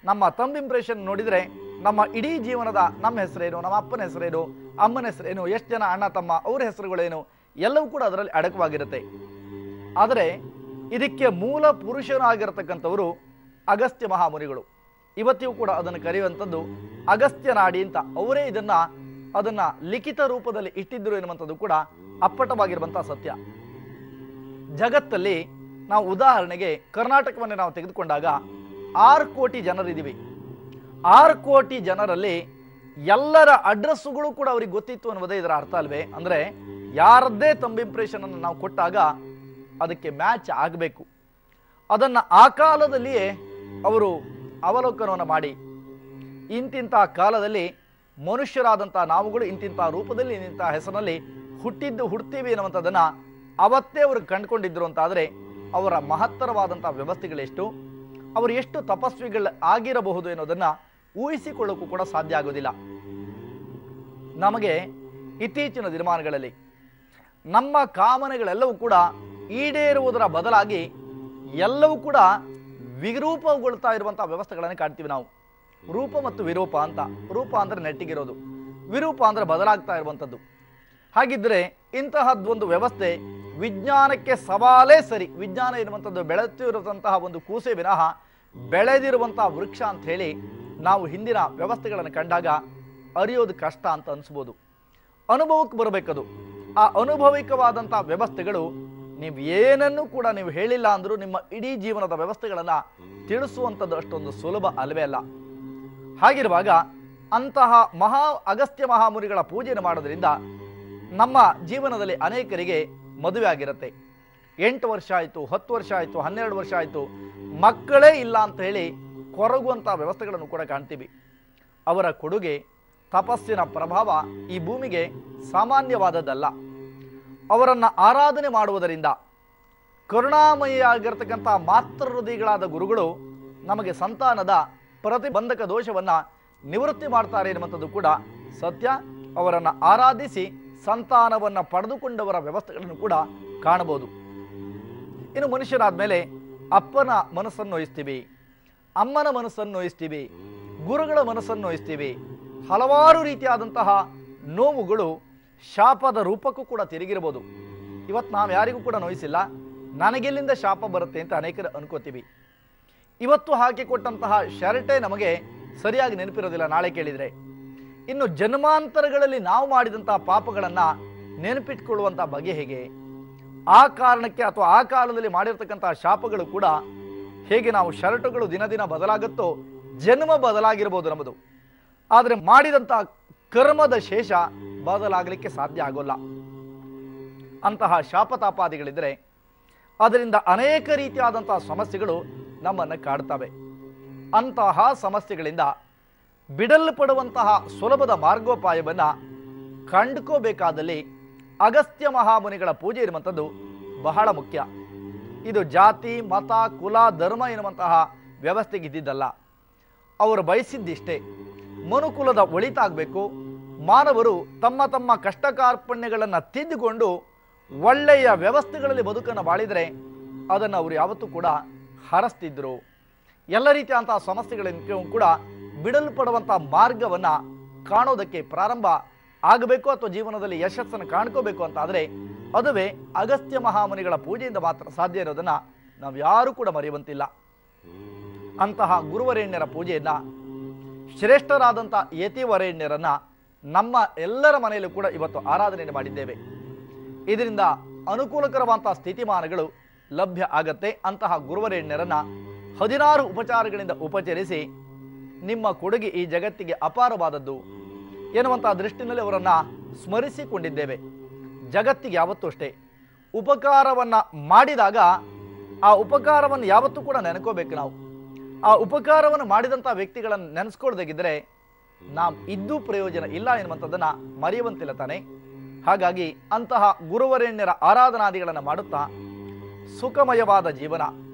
ನಮ್ಮ ಥಂಬ್ ಇಂಪ್ರೆಷನ್ ನೋಡಿದರೆ ನಮ್ಮ ಇಡೀ ಜೀವನದ ನಮ್ಮ ಹೆಸರೇನು, ನಮ್ಮ ಅಪ್ಪನ ಹೆಸರೇನು, ಅಮ್ಮನ ಹೆಸರೇನು, ಎಷ್ಟು ಜನ ಅಣ್ಣ ತಮ್ಮ ಅವ್ರ ಹೆಸರುಗಳೇನು ಎಲ್ಲವೂ ಕೂಡ ಅದರಲ್ಲಿ ಅಡಕವಾಗಿರುತ್ತೆ. ಆದರೆ ಇದಕ್ಕೆ ಮೂಲ ಪುರುಷನಾಗಿರತಕ್ಕಂಥವರು ಅಗಸ್ತ್ಯ ಮಹಾಮುನಿಗಳು. ಇವತ್ತಿಗೂ ಕೂಡ ಅದನ್ನು ಕರೆಯುವಂಥದ್ದು ಅಗಸ್ತ್ಯ ನಾಡಿ ಅಂತ. ಅವರೇ ಅದನ್ನು ಲಿಖಿತ ರೂಪದಲ್ಲಿ ಇಟ್ಟಿದ್ದರು ಎನ್ನುವಂಥದ್ದು ಕೂಡ ಅಪ್ಪಟವಾಗಿರುವಂಥ ಸತ್ಯ. ಜಗತ್ತಲ್ಲಿ ನಾವು ಉದಾಹರಣೆಗೆ ಕರ್ನಾಟಕವನ್ನೇ ನಾವು ತೆಗೆದುಕೊಂಡಾಗ 6 ಕೋಟಿ ಜನರಿದ್ದೀವಿ. 6 ಕೋಟಿ ಜನರಲ್ಲಿ ಎಲ್ಲರ ಅಡ್ರೆಸ್ಸುಗಳು ಕೂಡ ಅವ್ರಿಗೆ ಗೊತ್ತಿತ್ತು ಅನ್ನೋದೇ ಇದರ ಅರ್ಥ ಅಲ್ವೇ? ಅಂದರೆ ಯಾರದ್ದೇ ಥಂಬ್ ಇಂಪ್ರೆಷನ್ ಅನ್ನು ನಾವು ಕೊಟ್ಟಾಗ ಅದಕ್ಕೆ ಮ್ಯಾಚ್ ಆಗಬೇಕು. ಅದನ್ನು ಆ ಕಾಲದಲ್ಲಿಯೇ ಅವರು ಅವಲೋಕನವನ್ನು ಮಾಡಿ ಇಂತಿಂಥ ಕಾಲದಲ್ಲಿ ಮನುಷ್ಯರಾದಂಥ ನಾವುಗಳು ಇಂತಿಂಥ ರೂಪದಲ್ಲಿ ಇಂತಿಂಥ ಹೆಸರಿನಲ್ಲಿ ಹುಡ್ತೀವಿ ಅನ್ನುವಂಥದ್ದನ್ನು ಅವತ್ತೇ ಅವರು ಕಂಡುಕೊಂಡಿದ್ರು ಅಂತಾದರೆ ಅವರ ಮಹತ್ತರವಾದಂಥ ವ್ಯವಸ್ಥೆಗಳೆಷ್ಟು, ಅವರು ಎಷ್ಟು ತಪಸ್ವಿಗಳು ಆಗಿರಬಹುದು ಎನ್ನುವುದನ್ನು ಊಹಿಸಿಕೊಳ್ಳೋಕ್ಕೂ ಕೂಡ ಸಾಧ್ಯ ಆಗೋದಿಲ್ಲ. ನಮಗೆ ಇತ್ತೀಚಿನ ದಿನಮಾನಗಳಲ್ಲಿ ನಮ್ಮ ಕಾಮನೆಗಳೆಲ್ಲವೂ ಕೂಡ ಈಡೇರುವುದರ ಬದಲಾಗಿ ಎಲ್ಲವೂ ಕೂಡ ವಿರೂಪಗೊಳ್ತಾ ಇರುವಂಥ ವ್ಯವಸ್ಥೆಗಳನ್ನು ಕಾಣ್ತೀವಿ ನಾವು. ರೂಪ ಮತ್ತು ವಿರೂಪ ಅಂತ. ರೂಪ ಅಂದರೆ ನೆಟ್ಟಿಗಿರೋದು, ವಿರೂಪ ಅಂದರೆ ಬದಲಾಗ್ತಾ ಇರುವಂಥದ್ದು. ಹಾಗಿದ್ದರೆ ಇಂತಹದ್ದೊಂದು ವ್ಯವಸ್ಥೆ ವಿಜ್ಞಾನಕ್ಕೆ ಸವಾಲೇ ಸರಿ. ವಿಜ್ಞಾನ ಎನ್ನುವಂಥದ್ದು ಬೆಳೆಯುತ್ತಿರುವಂತಹ ಒಂದು ಕೂಸೆ ವಿನಃ ಬೆಳೆದಿರುವಂತಹ ವೃಕ್ಷ ಅಂತ ಹೇಳಿ ನಾವು ಹಿಂದಿನ ವ್ಯವಸ್ಥೆಗಳನ್ನು ಕಂಡಾಗ ಅರಿಯೋದು ಕಷ್ಟ ಅಂತ ಅನಿಸ್ಬೋದು. ಅನುಭವಕ್ಕೆ ಬರಬೇಕದು. ಆ ಅನುಭವಿಕವಾದಂಥ ವ್ಯವಸ್ಥೆಗಳು ನೀವು ಏನನ್ನೂ ಕೂಡ ನೀವು ಹೇಳಿಲ್ಲ ಅಂದರೂ ನಿಮ್ಮ ಇಡೀ ಜೀವನದ ವ್ಯವಸ್ಥೆಗಳನ್ನು ತಿಳಿಸುವಂಥದ್ದು ಅಷ್ಟೊಂದು ಸುಲಭ ಅಲ್ಲವೇ ಅಲ್ಲ. ಹಾಗಿರುವಾಗ ಅಂತಹ ಅಗಸ್ತ್ಯ ಮಹಾಮುನಿಗಳ ಪೂಜೆಯನ್ನು ಮಾಡೋದ್ರಿಂದ ನಮ್ಮ ಜೀವನದಲ್ಲಿ ಅನೇಕರಿಗೆ ಮದುವೆ ಆಗಿರುತ್ತೆ. 8 ವರ್ಷ ಆಯಿತು, 10 ವರ್ಷ ಆಯಿತು, 12 ವರ್ಷ ಆಯಿತು, ಮಕ್ಕಳೇ ಇಲ್ಲ ಅಂತ ಹೇಳಿ ಕೊರಗುವಂಥ ವ್ಯವಸ್ಥೆಗಳನ್ನು ಕೂಡ ಕಾಣ್ತೀವಿ. ಅವರ ಕೊಡುಗೆ, ತಪಸ್ಸಿನ ಪ್ರಭಾವ ಈ ಭೂಮಿಗೆ ಸಾಮಾನ್ಯವಾದದ್ದಲ್ಲ. ಅವರನ್ನು ಆರಾಧನೆ ಮಾಡುವುದರಿಂದ ಕರುಣಾಮಯಿಯಾಗಿರ್ತಕ್ಕಂಥ ಮಾತೃ ಹೃದಯಗಳಾದ ಗುರುಗಳು ನಮಗೆ ಸಂತಾನದ ಪ್ರತಿಬಂಧಕ ದೋಷವನ್ನು ನಿವೃತ್ತಿ ಮಾಡ್ತಾರೆ ಎನ್ನುವಂಥದ್ದು ಕೂಡ ಸತ್ಯ. ಅವರನ್ನು ಆರಾಧಿಸಿ ಸಂತಾನವನ್ನು ಪಡೆದುಕೊಂಡವರ ವ್ಯವಸ್ಥೆಗಳನ್ನು ಕೂಡ ಕಾಣಬಹುದು. ಇನ್ನು ಮನುಷ್ಯರಾದ ಮೇಲೆ ಅಪ್ಪನ ಮನಸ್ಸನ್ನು ನೋಯಿಸ್ತೀವಿ, ಅಮ್ಮನ ಮನಸ್ಸನ್ನು ನೋಯಿಸ್ತೀವಿ, ಗುರುಗಳ ಮನಸ್ಸನ್ನು ನೋಯಿಸ್ತೀವಿ. ಹಲವಾರು ರೀತಿಯಾದಂತಹ ನೋವುಗಳು ಶಾಪದ ರೂಪಕ್ಕೂ ಕೂಡ ತಿರುಗಿರ್ಬೋದು. ಇವತ್ತು ನಾವು ಯಾರಿಗೂ ಕೂಡ ನೋಯಿಸಿಲ್ಲ. ನನಗೆಲ್ಲಿಂದ ಶಾಪ ಬರುತ್ತೆ ಅಂತ ಅನೇಕರು ಅನ್ಕೋತೀವಿ. ಇವತ್ತು ಹಾಕಿಕೊಟ್ಟಂತಹ ಶರ್ಟೇ ನಮಗೆ ಸರಿಯಾಗಿ ನೆನಪಿರೋದಿಲ್ಲ ನಾಳೆ ಕೇಳಿದರೆ. ಇನ್ನು ಜನ್ಮಾಂತರಗಳಲ್ಲಿ ನಾವು ಮಾಡಿದಂತಹ ಪಾಪಗಳನ್ನು ನೆನಪಿಟ್ಕೊಳ್ಳುವಂಥ ಬಗೆ ಹೇಗೆ? ಆ ಕಾರಣಕ್ಕೆ ಅಥವಾ ಆ ಕಾಲದಲ್ಲಿ ಮಾಡಿರ್ತಕ್ಕಂತಹ ಶಾಪಗಳು ಕೂಡ ಹೇಗೆ ನಾವು ಶರ್ಟುಗಳು ದಿನ ದಿನ ಬದಲಾಗುತ್ತೋ ಜನ್ಮ ಬದಲಾಗಿರ್ಬೋದು ನಮ್ಮದು, ಆದರೆ ಮಾಡಿದಂಥ ಕರ್ಮದ ಶೇಷ ಬದಲಾಗಲಿಕ್ಕೆ ಸಾಧ್ಯ ಆಗೋಲ್ಲ. ಅಂತಹ ಶಾಪತಾಪಾದಿಗಳಿದ್ದರೆ ಅದರಿಂದ ಅನೇಕ ರೀತಿಯಾದಂತಹ ಸಮಸ್ಯೆಗಳು ನಮ್ಮನ್ನು ಕಾಡ್ತವೆ. ಅಂತಹ ಸಮಸ್ಯೆಗಳಿಂದ ಬಿಡಲ್ಪಡುವಂತಹ ಸುಲಭದ ಮಾರ್ಗೋಪಾಯವನ್ನು ಕಂಡುಕೋಬೇಕಾದಲ್ಲಿ ಅಗಸ್ತ್ಯ ಮಹಾಮುನಿಗಳ ಪೂಜೆ ಇರುವಂಥದ್ದು ಬಹಳ ಮುಖ್ಯ. ಇದು ಜಾತಿ, ಮತ, ಕುಲ, ಧರ್ಮ ಎನ್ನುವಂತಹ ವ್ಯವಸ್ಥೆಗೆ ಇದ್ದಿದ್ದಲ್ಲ. ಅವರು ಬಯಸಿದ್ದಿಷ್ಟೇ, ಮನುಕುಲದ ಒಳಿತಾಗಬೇಕು, ಮಾನವರು ತಮ್ಮ ತಮ್ಮ ಕಷ್ಟ ಕಾರ್ಪಣ್ಯಗಳನ್ನು ತಿದ್ದುಕೊಂಡು ಒಳ್ಳೆಯ ವ್ಯವಸ್ಥೆಗಳಲ್ಲಿ ಬದುಕನ್ನು ಬಾಳಿದರೆ ಅದನ್ನು ಅವರು ಯಾವತ್ತೂ ಕೂಡ ಹರಸ್ತಿದ್ರು. ಎಲ್ಲ ರೀತಿಯಾದಂತಹ ಸಮಸ್ಯೆಗಳನ್ನು ಕೂಡ ಬಿಡಲ್ಪಡುವಂಥ ಮಾರ್ಗವನ್ನು ಕಾಣೋದಕ್ಕೆ ಪ್ರಾರಂಭ ಆಗಬೇಕು ಅಥವಾ ಜೀವನದಲ್ಲಿ ಯಶಸ್ಸನ್ನು ಕಾಣ್ಕೋಬೇಕು ಅಂತ ಆದರೆ ಅದುವೇ ಅಗಸ್ತ್ಯ ಮಹಾಮುನಿಗಳ ಪೂಜೆಯಿಂದ ಮಾತ್ರ ಸಾಧ್ಯ ಇರೋದನ್ನು ನಾವು ಯಾರೂ ಕೂಡ ಮರೆಯುವಂತಿಲ್ಲ. ಅಂತಹ ಗುರುವರೇಣ್ಯರ ಪೂಜೆಯನ್ನು, ಶ್ರೇಷ್ಠರಾದಂಥ ಯತಿವರೇಣ್ಯರನ್ನು ನಮ್ಮ ಎಲ್ಲರ ಮನೆಯಲ್ಲೂ ಕೂಡ ಇವತ್ತು ಆರಾಧನೆ ಮಾಡಿದ್ದೇವೆ. ಇದರಿಂದ ಅನುಕೂಲಕರವಾದಂಥ ಸ್ಥಿತಿಮಾನಗಳು ಲಭ್ಯ ಆಗತ್ತೆ. ಅಂತಹ ಗುರುವರೇಣ್ಯರನ್ನು 16 ಉಪಚಾರಗಳಿಂದ ಉಪಚರಿಸಿ ನಿಮ್ಮ ಕೊಡುಗೆ ಈ ಜಗತ್ತಿಗೆ ಅಪಾರವಾದದ್ದು ಎನ್ನುವಂಥ ದೃಷ್ಟಿನಲ್ಲಿ ಅವರನ್ನು ಸ್ಮರಿಸಿಕೊಂಡಿದ್ದೇವೆ. ಜಗತ್ತಿಗೆ ಯಾವತ್ತೂ ಅಷ್ಟೇ ಉಪಕಾರವನ್ನು ಮಾಡಿದಾಗ ಆ ಉಪಕಾರವನ್ನು ಯಾವತ್ತೂ ಕೂಡ ನೆನ್ಕೋಬೇಕು. ನಾವು ಆ ಉಪಕಾರವನ್ನು ಮಾಡಿದಂಥ ವ್ಯಕ್ತಿಗಳನ್ನು ನೆನೆಸ್ಕೊಳ್ದಾಗಿದ್ದರೆ ನಾವು ಇದ್ದೂ ಪ್ರಯೋಜನ ಇಲ್ಲ ಎನ್ನುವಂಥದ್ದನ್ನು ಮರೆಯುವಂತಿಲ್ಲ ತಾನೆ. ಹಾಗಾಗಿ ಅಂತಹ ಗುರುವರೇಣ್ಯರ ಆರಾಧನಾದಿಗಳನ್ನು ಮಾಡುತ್ತಾ ಸುಖಮಯವಾದ ಜೀವನ,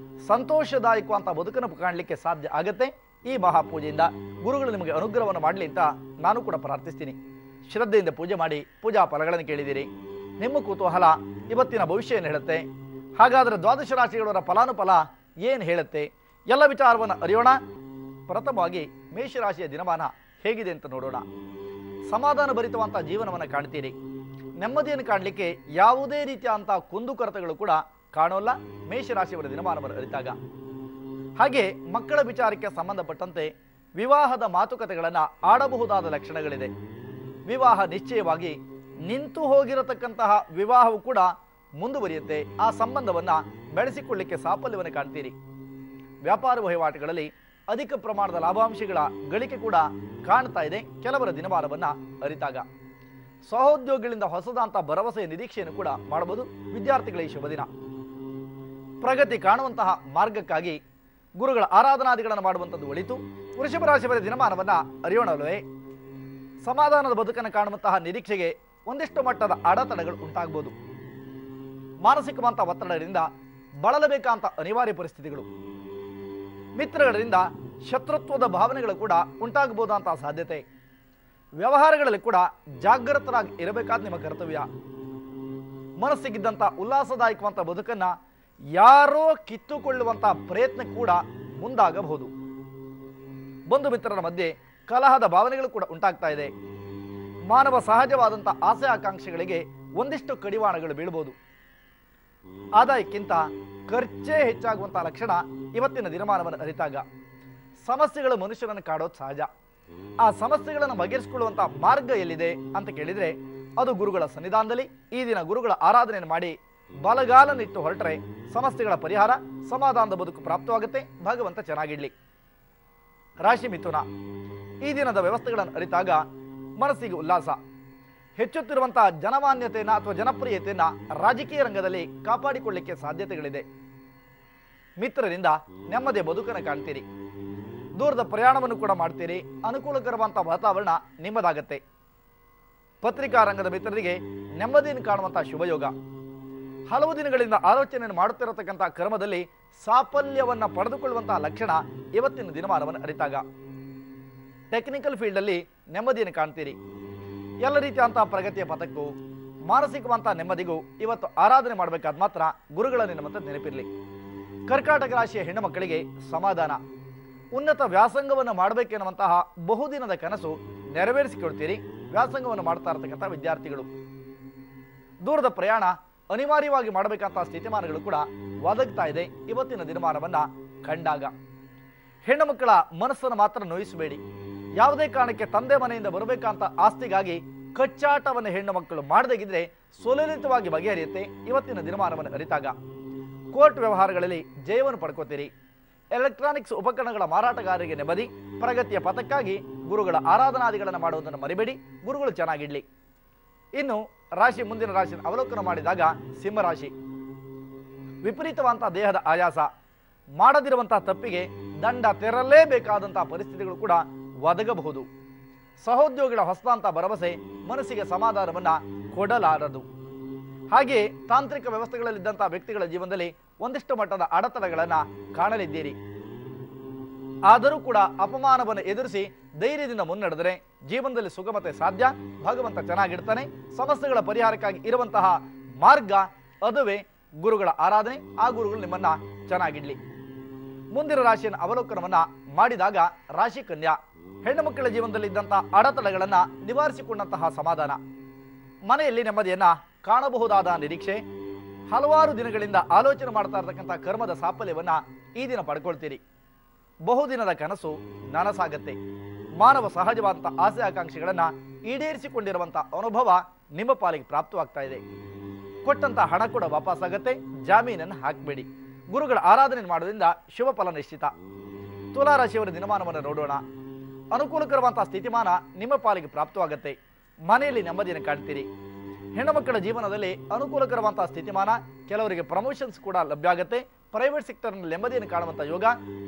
ಸಂತೋಷದಾಯಕವಾದ ಬದುಕನ್ನು ಕಾಣಲಿಕ್ಕೆ ಸಾಧ್ಯ ಆಗತ್ತೆ. ಈ ಮಹಾಪೂಜೆಯಿಂದ ಗುರುಗಳು ನಿಮಗೆ ಅನುಗ್ರಹವನ್ನು ಮಾಡಲಿ ಅಂತ ನಾನು ಕೂಡ ಪ್ರಾರ್ಥಿಸ್ತೀನಿ. ಶ್ರದ್ಧೆಯಿಂದ ಪೂಜೆ ಮಾಡಿ ಪೂಜಾ ಫಲಗಳನ್ನು ಕೇಳಿದ್ದೀರಿ. ನಿಮ್ಮ ಕುತೂಹಲ ಇವತ್ತಿನ ಭವಿಷ್ಯ ಏನು ಹೇಳುತ್ತೆ, ಹಾಗಾದರೆ ದ್ವಾದಶ ರಾಶಿಗಳವರ ಫಲಾನುಫಲ ಏನು ಹೇಳುತ್ತೆ, ಎಲ್ಲ ವಿಚಾರವನ್ನು ಅರಿಯೋಣ. ಪ್ರಥಮವಾಗಿ ಮೇಷರಾಶಿಯ ದಿನಮಾನ ಹೇಗಿದೆ ಅಂತ ನೋಡೋಣ. ಸಮಾಧಾನ ಭರಿತವಂಥ ಜೀವನವನ್ನು ಕಾಣ್ತೀರಿ. ನೆಮ್ಮದಿಯನ್ನು ಕಾಣಲಿಕ್ಕೆ ಯಾವುದೇ ರೀತಿಯಾದಂಥ ಕುಂದುಕೊರತೆಗಳು ಕೂಡ ಕಾಣೋಲ್ಲ ಮೇಷರಾಶಿಯವರ ದಿನಮಾನವನ್ನು ಅರಿತಾಗ. ಹಾಗೆ ಮಕ್ಕಳ ವಿಚಾರಕ್ಕೆ ಸಂಬಂಧಪಟ್ಟಂತೆ ವಿವಾಹದ ಮಾತುಕತೆಗಳನ್ನು ಆಡಬಹುದಾದ ಲಕ್ಷಣಗಳಿದೆ. ವಿವಾಹ ನಿಶ್ಚಯವಾಗಿ ನಿಂತು ಹೋಗಿರತಕ್ಕಂತಹ ವಿವಾಹವು ಕೂಡ ಮುಂದುವರಿಯುತ್ತೆ. ಆ ಸಂಬಂಧವನ್ನು ಬೆಳೆಸಿಕೊಳ್ಳಲಿಕ್ಕೆ ಸಾಫಲ್ಯವನ್ನು ಕಾಣ್ತೀರಿ. ವ್ಯಾಪಾರ ವಹಿವಾಟುಗಳಲ್ಲಿ ಅಧಿಕ ಪ್ರಮಾಣದ ಲಾಭಾಂಶಗಳ ಗಳಿಕೆ ಕೂಡ ಕಾಣ್ತಾ ಇದೆ ಕೆಲವರ ದಿನಮಾನವನ್ನು ಅರಿತಾಗ. ಸಹೋದ್ಯೋಗಿಗಳಿಂದ ಹೊಸದಾಂತ ಭರವಸೆಯ ನಿರೀಕ್ಷೆಯನ್ನು ಕೂಡ ಮಾಡಬಹುದು. ವಿದ್ಯಾರ್ಥಿಗಳಿಗೆ ಶುಭ ದಿನ. ಪ್ರಗತಿ ಕಾಣುವಂತಹ ಮಾರ್ಗಕ್ಕಾಗಿ ಗುರುಗಳ ಆರಾಧನಾದಿಗಳನ್ನು ಮಾಡುವಂಥದ್ದು ಒಳಿತು. ವೃಷಭ ರಾಶಿಯವರ ದಿನಮಾನವನ್ನು ಅರಿಯೋಣವೇ. ಸಮಾಧಾನದ ಬದುಕನ್ನು ಕಾಣುವಂತಹ ನಿರೀಕ್ಷೆಗೆ ಒಂದಿಷ್ಟು ಮಟ್ಟದ ಅಡೆತಡೆಗಳು ಉಂಟಾಗಬಹುದು. ಮಾನಸಿಕವಂತ ಒತ್ತಡದಿಂದ ಬಳಲಬೇಕಂತ ಅನಿವಾರ್ಯ ಪರಿಸ್ಥಿತಿಗಳು, ಮಿತ್ರಗಳಿಂದ ಶತ್ರುತ್ವದ ಭಾವನೆಗಳು ಕೂಡ ಉಂಟಾಗಬಹುದಂತಹ ಸಾಧ್ಯತೆ. ವ್ಯವಹಾರಗಳಲ್ಲಿ ಕೂಡ ಜಾಗೃತರಾಗಿ ಇರಬೇಕಾದ ನಿಮ್ಮ ಕರ್ತವ್ಯ. ಮನಸ್ಸಿಗಿದ್ದಂಥ ಉಲ್ಲಾಸದಾಯಕವಂತ ಬದುಕನ್ನು ಯಾರೋ ಕಿತ್ತುಕೊಳ್ಳುವಂಥ ಪ್ರಯತ್ನ ಕೂಡ ಮುಂದಾಗಬಹುದು. ಬಂಧು ಮಿತ್ರರ ಮಧ್ಯೆ ಕಲಹದ ಭಾವನೆಗಳು ಕೂಡ ಉಂಟಾಗ್ತಾ ಇದೆ. ಮಾನವ ಸಹಜವಾದಂಥ ಆಸೆ ಆಕಾಂಕ್ಷೆಗಳಿಗೆ ಒಂದಿಷ್ಟು ಕಡಿವಾಣಗಳು ಬೀಳಬಹುದು. ಆದಾಯಕ್ಕಿಂತ ಖರ್ಚೇ ಹೆಚ್ಚಾಗುವಂತಹ ಲಕ್ಷಣ ಇವತ್ತಿನ ದಿನಮಾನವನ್ನು ಅರಿತಾಗ. ಸಮಸ್ಯೆಗಳು ಮನುಷ್ಯನನ್ನು ಕಾಡೋದು ಸಹಜ. ಆ ಸಮಸ್ಯೆಗಳನ್ನು ಬಗೆಹರಿಸಿಕೊಳ್ಳುವಂಥ ಮಾರ್ಗ ಎಲ್ಲಿದೆ ಅಂತ ಕೇಳಿದರೆ ಅದು ಗುರುಗಳ ಸನ್ನಿಧಾನದಲ್ಲಿ ಈ ದಿನ ಗುರುಗಳ ಆರಾಧನೆಯನ್ನು ಮಾಡಿ ಬಲಗಾಲನಿಟ್ಟು ಹೊರಟ್ರೆ ಸಮಸ್ಯೆಗಳ ಪರಿಹಾರ, ಸಮಾಧಾನದ ಬದುಕು ಪ್ರಾಪ್ತವಾಗುತ್ತೆ. ಭಗವಂತ ಚೆನ್ನಾಗಿಡ್ಲಿ. ರಾಶಿ ಮಿಥುನ. ಈ ದಿನದ ವ್ಯವಸ್ಥೆಗಳನ್ನು ಅರಿತಾಗ ಮನಸ್ಸಿಗೆ ಉಲ್ಲಾಸ. ಹೆಚ್ಚುತ್ತಿರುವಂತಹ ಜನಮಾನ್ಯತೆಯನ್ನು ಅಥವಾ ಜನಪ್ರಿಯತೆಯನ್ನು ರಾಜಕೀಯ ರಂಗದಲ್ಲಿ ಕಾಪಾಡಿಕೊಳ್ಳಲಿಕ್ಕೆ ಸಾಧ್ಯತೆಗಳಿದೆ. ಮಿತ್ರರಿಂದ ನೆಮ್ಮದಿಯ ಬದುಕನ್ನು ಕಾಣ್ತೀರಿ. ದೂರದ ಪ್ರಯಾಣವನ್ನು ಕೂಡ ಮಾಡ್ತೀರಿ. ಅನುಕೂಲಕರವಾದಂಥ ವಾತಾವರಣ ನಿಮ್ಮದಾಗತ್ತೆ. ಪತ್ರಿಕಾ ರಂಗದ ಮಿತ್ರರಿಗೆ ನೆಮ್ಮದಿಯನ್ನು ಕಾಣುವಂಥ ಶುಭಯೋಗ. ಹಲವು ದಿನಗಳಿಂದ ಆಲೋಚನೆಯನ್ನು ಮಾಡುತ್ತಿರತಕ್ಕಂಥ ಕರ್ಮದಲ್ಲಿ ಸಾಫಲ್ಯವನ್ನು ಪಡೆದುಕೊಳ್ಳುವಂತಹ ಲಕ್ಷಣ ಇವತ್ತಿನ ದಿನಮಾನವನ್ನು ಅರಿತಾಗ. ಟೆಕ್ನಿಕಲ್ ಫೀಲ್ಡಲ್ಲಿ ನೆಮ್ಮದಿಯನ್ನು ಕಾಣ್ತೀರಿ. ಎಲ್ಲ ರೀತಿಯಂತಹ ಪ್ರಗತಿಯ ಪಥಕ್ಕೂ ಮಾನಸಿಕವಂತ ನೆಮ್ಮದಿಗೂ ಇವತ್ತು ಆರಾಧನೆ ಮಾಡಬೇಕಾದ ಮಾತ್ರ ಗುರುಗಳ ನಿಮ್ಮತ್ತ ನೆನಪಿರಲಿ. ಕರ್ಕಾಟಕ ರಾಶಿಯ ಹೆಣ್ಣು ಮಕ್ಕಳಿಗೆ ಸಮಾಧಾನ. ಉನ್ನತ ವ್ಯಾಸಂಗವನ್ನು ಮಾಡಬೇಕೆನ್ನುವಂತಹ ಬಹುದಿನದ ಕನಸು ನೆರವೇರಿಸಿಕೊಡ್ತೀರಿ. ವ್ಯಾಸಂಗವನ್ನು ಮಾಡ್ತಾ ಇರತಕ್ಕಂಥ ವಿದ್ಯಾರ್ಥಿಗಳು. ದೂರದ ಪ್ರಯಾಣ ಅನಿವಾರ್ಯವಾಗಿ ಮಾಡಬೇಕಂತ ಸ್ಥಿತಿಮಾನಗಳು ಕೂಡ ಒದಗ್ತಾ ಇದೆ ಇವತ್ತಿನ ದಿನಮಾನವನ್ನ ಕಂಡಾಗ. ಹೆಣ್ಣು ಮಕ್ಕಳ ಮನಸ್ಸನ್ನು ಮಾತ್ರ ನೋಯಿಸಬೇಡಿ. ಯಾವುದೇ ಕಾರಣಕ್ಕೆ ತಂದೆ ಮನೆಯಿಂದ ಬರಬೇಕಂತ ಆಸ್ತಿಗಾಗಿ ಕಚ್ಚಾಟವನ್ನು ಹೆಣ್ಣು ಮಕ್ಕಳು ಮಾಡದಾಗಿದ್ರೆ ಸುಲಲಿತವಾಗಿ ಬಗೆಹರಿಯುತ್ತೆ ಇವತ್ತಿನ ದಿನಮಾನವನ್ನು ಅರಿತಾಗ. ಕೋರ್ಟ್ ವ್ಯವಹಾರಗಳಲ್ಲಿ ಜಯವನ್ನು ಪಡ್ಕೋತೀರಿ. ಎಲೆಕ್ಟ್ರಾನಿಕ್ಸ್ ಉಪಕರಣಗಳ ಮಾರಾಟಗಾರರಿಗೆ ನೆಮ್ಮದಿ. ಪ್ರಗತಿಯ ಪಥಕ್ಕಾಗಿ ಗುರುಗಳ ಆರಾಧನಾದಿಗಳನ್ನು ಮಾಡುವುದನ್ನು ಮರಿಬೇಡಿ. ಗುರುಗಳು ಚೆನ್ನಾಗಿಡ್ಲಿ. ಇನ್ನು ರಾಶಿ, ಮುಂದಿನ ರಾಶಿಯನ್ನು ಅವಲೋಕನ ಮಾಡಿದಾಗ ಸಿಂಹರಾಶಿ. ವಿಪರೀತವಂತಹ ದೇಹದ ಆಯಾಸ, ಮಾಡದಿರುವಂತಹ ತಪ್ಪಿಗೆ ದಂಡ ತೆರಲೇಬೇಕಾದಂತಹ ಪರಿಸ್ಥಿತಿಗಳು ಕೂಡ ಒದಗಬಹುದು. ಸಹೋದ್ಯೋಗಿಗಳ ಹೊಸದಂತ ಭರವಸೆ ಮನಸ್ಸಿಗೆ ಸಮಾಧಾನವನ್ನ ಕೊಡಲಾರದು. ಹಾಗೆಯೇ ತಾಂತ್ರಿಕ ವ್ಯವಸ್ಥೆಗಳಲ್ಲಿದ್ದಂತಹ ವ್ಯಕ್ತಿಗಳ ಜೀವನದಲ್ಲಿ ಒಂದಿಷ್ಟು ಮಟ್ಟದ ಅಡೆತಡೆಗಳನ್ನ ಕಾಣಲಿದ್ದೀರಿ. ಆದರೂ ಕೂಡ ಅಪಮಾನವನ್ನು ಎದುರಿಸಿ ಧೈರ್ಯದಿಂದ ಮುನ್ನಡೆದರೆ ಜೀವನದಲ್ಲಿ ಸುಗಮತೆ ಸಾಧ್ಯ. ಭಗವಂತ ಚೆನ್ನಾಗಿಡ್ತಾನೆ. ಸಮಸ್ಯೆಗಳ ಪರಿಹಾರಕ್ಕಾಗಿ ಇರುವಂತಹ ಮಾರ್ಗ ಅದುವೇ ಗುರುಗಳ ಆರಾಧನೆ. ಆ ಗುರುಗಳು ನಿಮ್ಮನ್ನ ಚೆನ್ನಾಗಿಡ್ಲಿ. ಮುಂದಿನ ರಾಶಿಯನ್ನು ಅವಲೋಕನವನ್ನ ಮಾಡಿದಾಗ ರಾಶಿ ಕನ್ಯಾ. ಹೆಣ್ಣು ಮಕ್ಕಳ ಜೀವನದಲ್ಲಿ ಇದ್ದಂತಹ ಅಡೆತಡೆಗಳನ್ನ ನಿವಾರಿಸಿಕೊಂಡಂತಹ ಸಮಾಧಾನ, ಮನೆಯಲ್ಲಿ ನೆಮ್ಮದಿಯನ್ನ ಕಾಣಬಹುದಾದ ನಿರೀಕ್ಷೆ, ಹಲವಾರು ದಿನಗಳಿಂದ ಆಲೋಚನೆ ಮಾಡ್ತಾ ಇರತಕ್ಕಂಥ ಕರ್ಮದ ಸಾಫಲ್ಯವನ್ನ ಈ ದಿನ ಪಡ್ಕೊಳ್ತೀರಿ. ಬಹುದಿನದ ಕನಸು ನನಸಾಗತ್ತೆ. ಮಾನವ ಸಹಜವಾದಂತಹ ಆಸೆ ಆಕಾಂಕ್ಷೆಗಳನ್ನ ಈಡೇರಿಸಿಕೊಂಡಿರುವಂತಹ ಅನುಭವ ನಿಮ್ಮ ಪಾಲಿಗೆ ಪ್ರಾಪ್ತವಾಗ್ತಾ ಇದೆ. ಕೊಟ್ಟಂತ ಹಣ ಕೂಡ ವಾಪಸ್ಸಾಗತ್ತೆ. ಜಾಮೀನನ್ನು ಹಾಕಬೇಡಿ. ಗುರುಗಳ ಆರಾಧನೆ ಮಾಡೋದ್ರಿಂದ ಶುಭ ಫಲ ನಿಶ್ಚಿತ. ತುಲಾ ರಾಶಿಯವರ ದಿನಮಾನವನ್ನು ನೋಡೋಣ. ಅನುಕೂಲಕರವಂತಹ ಸ್ಥಿತಿಮಾನ ನಿಮ್ಮ ಪಾಲಿಗೆ ಪ್ರಾಪ್ತವಾಗತ್ತೆ. ಮನೆಯಲ್ಲಿ ನೆಮ್ಮದಿಯನ್ನು ಕಾಣ್ತೀರಿ. ಹೆಣ್ಣು ಮಕ್ಕಳ ಜೀವನದಲ್ಲಿ ಅನುಕೂಲಕರವಂತಹ ಸ್ಥಿತಿಮಾನ. ಕೆಲವರಿಗೆ ಪ್ರಮೋಷನ್ಸ್ ಕೂಡ ಲಭ್ಯ ಆಗುತ್ತೆ. ಪ್ರೈವೇಟ್ ಸೆಕ್ಟರ್ನಲ್ಲಿ ನೆಮ್ಮದಿಯನ್ನು ಕಾಣುವಂತಹ ಯೋಗ.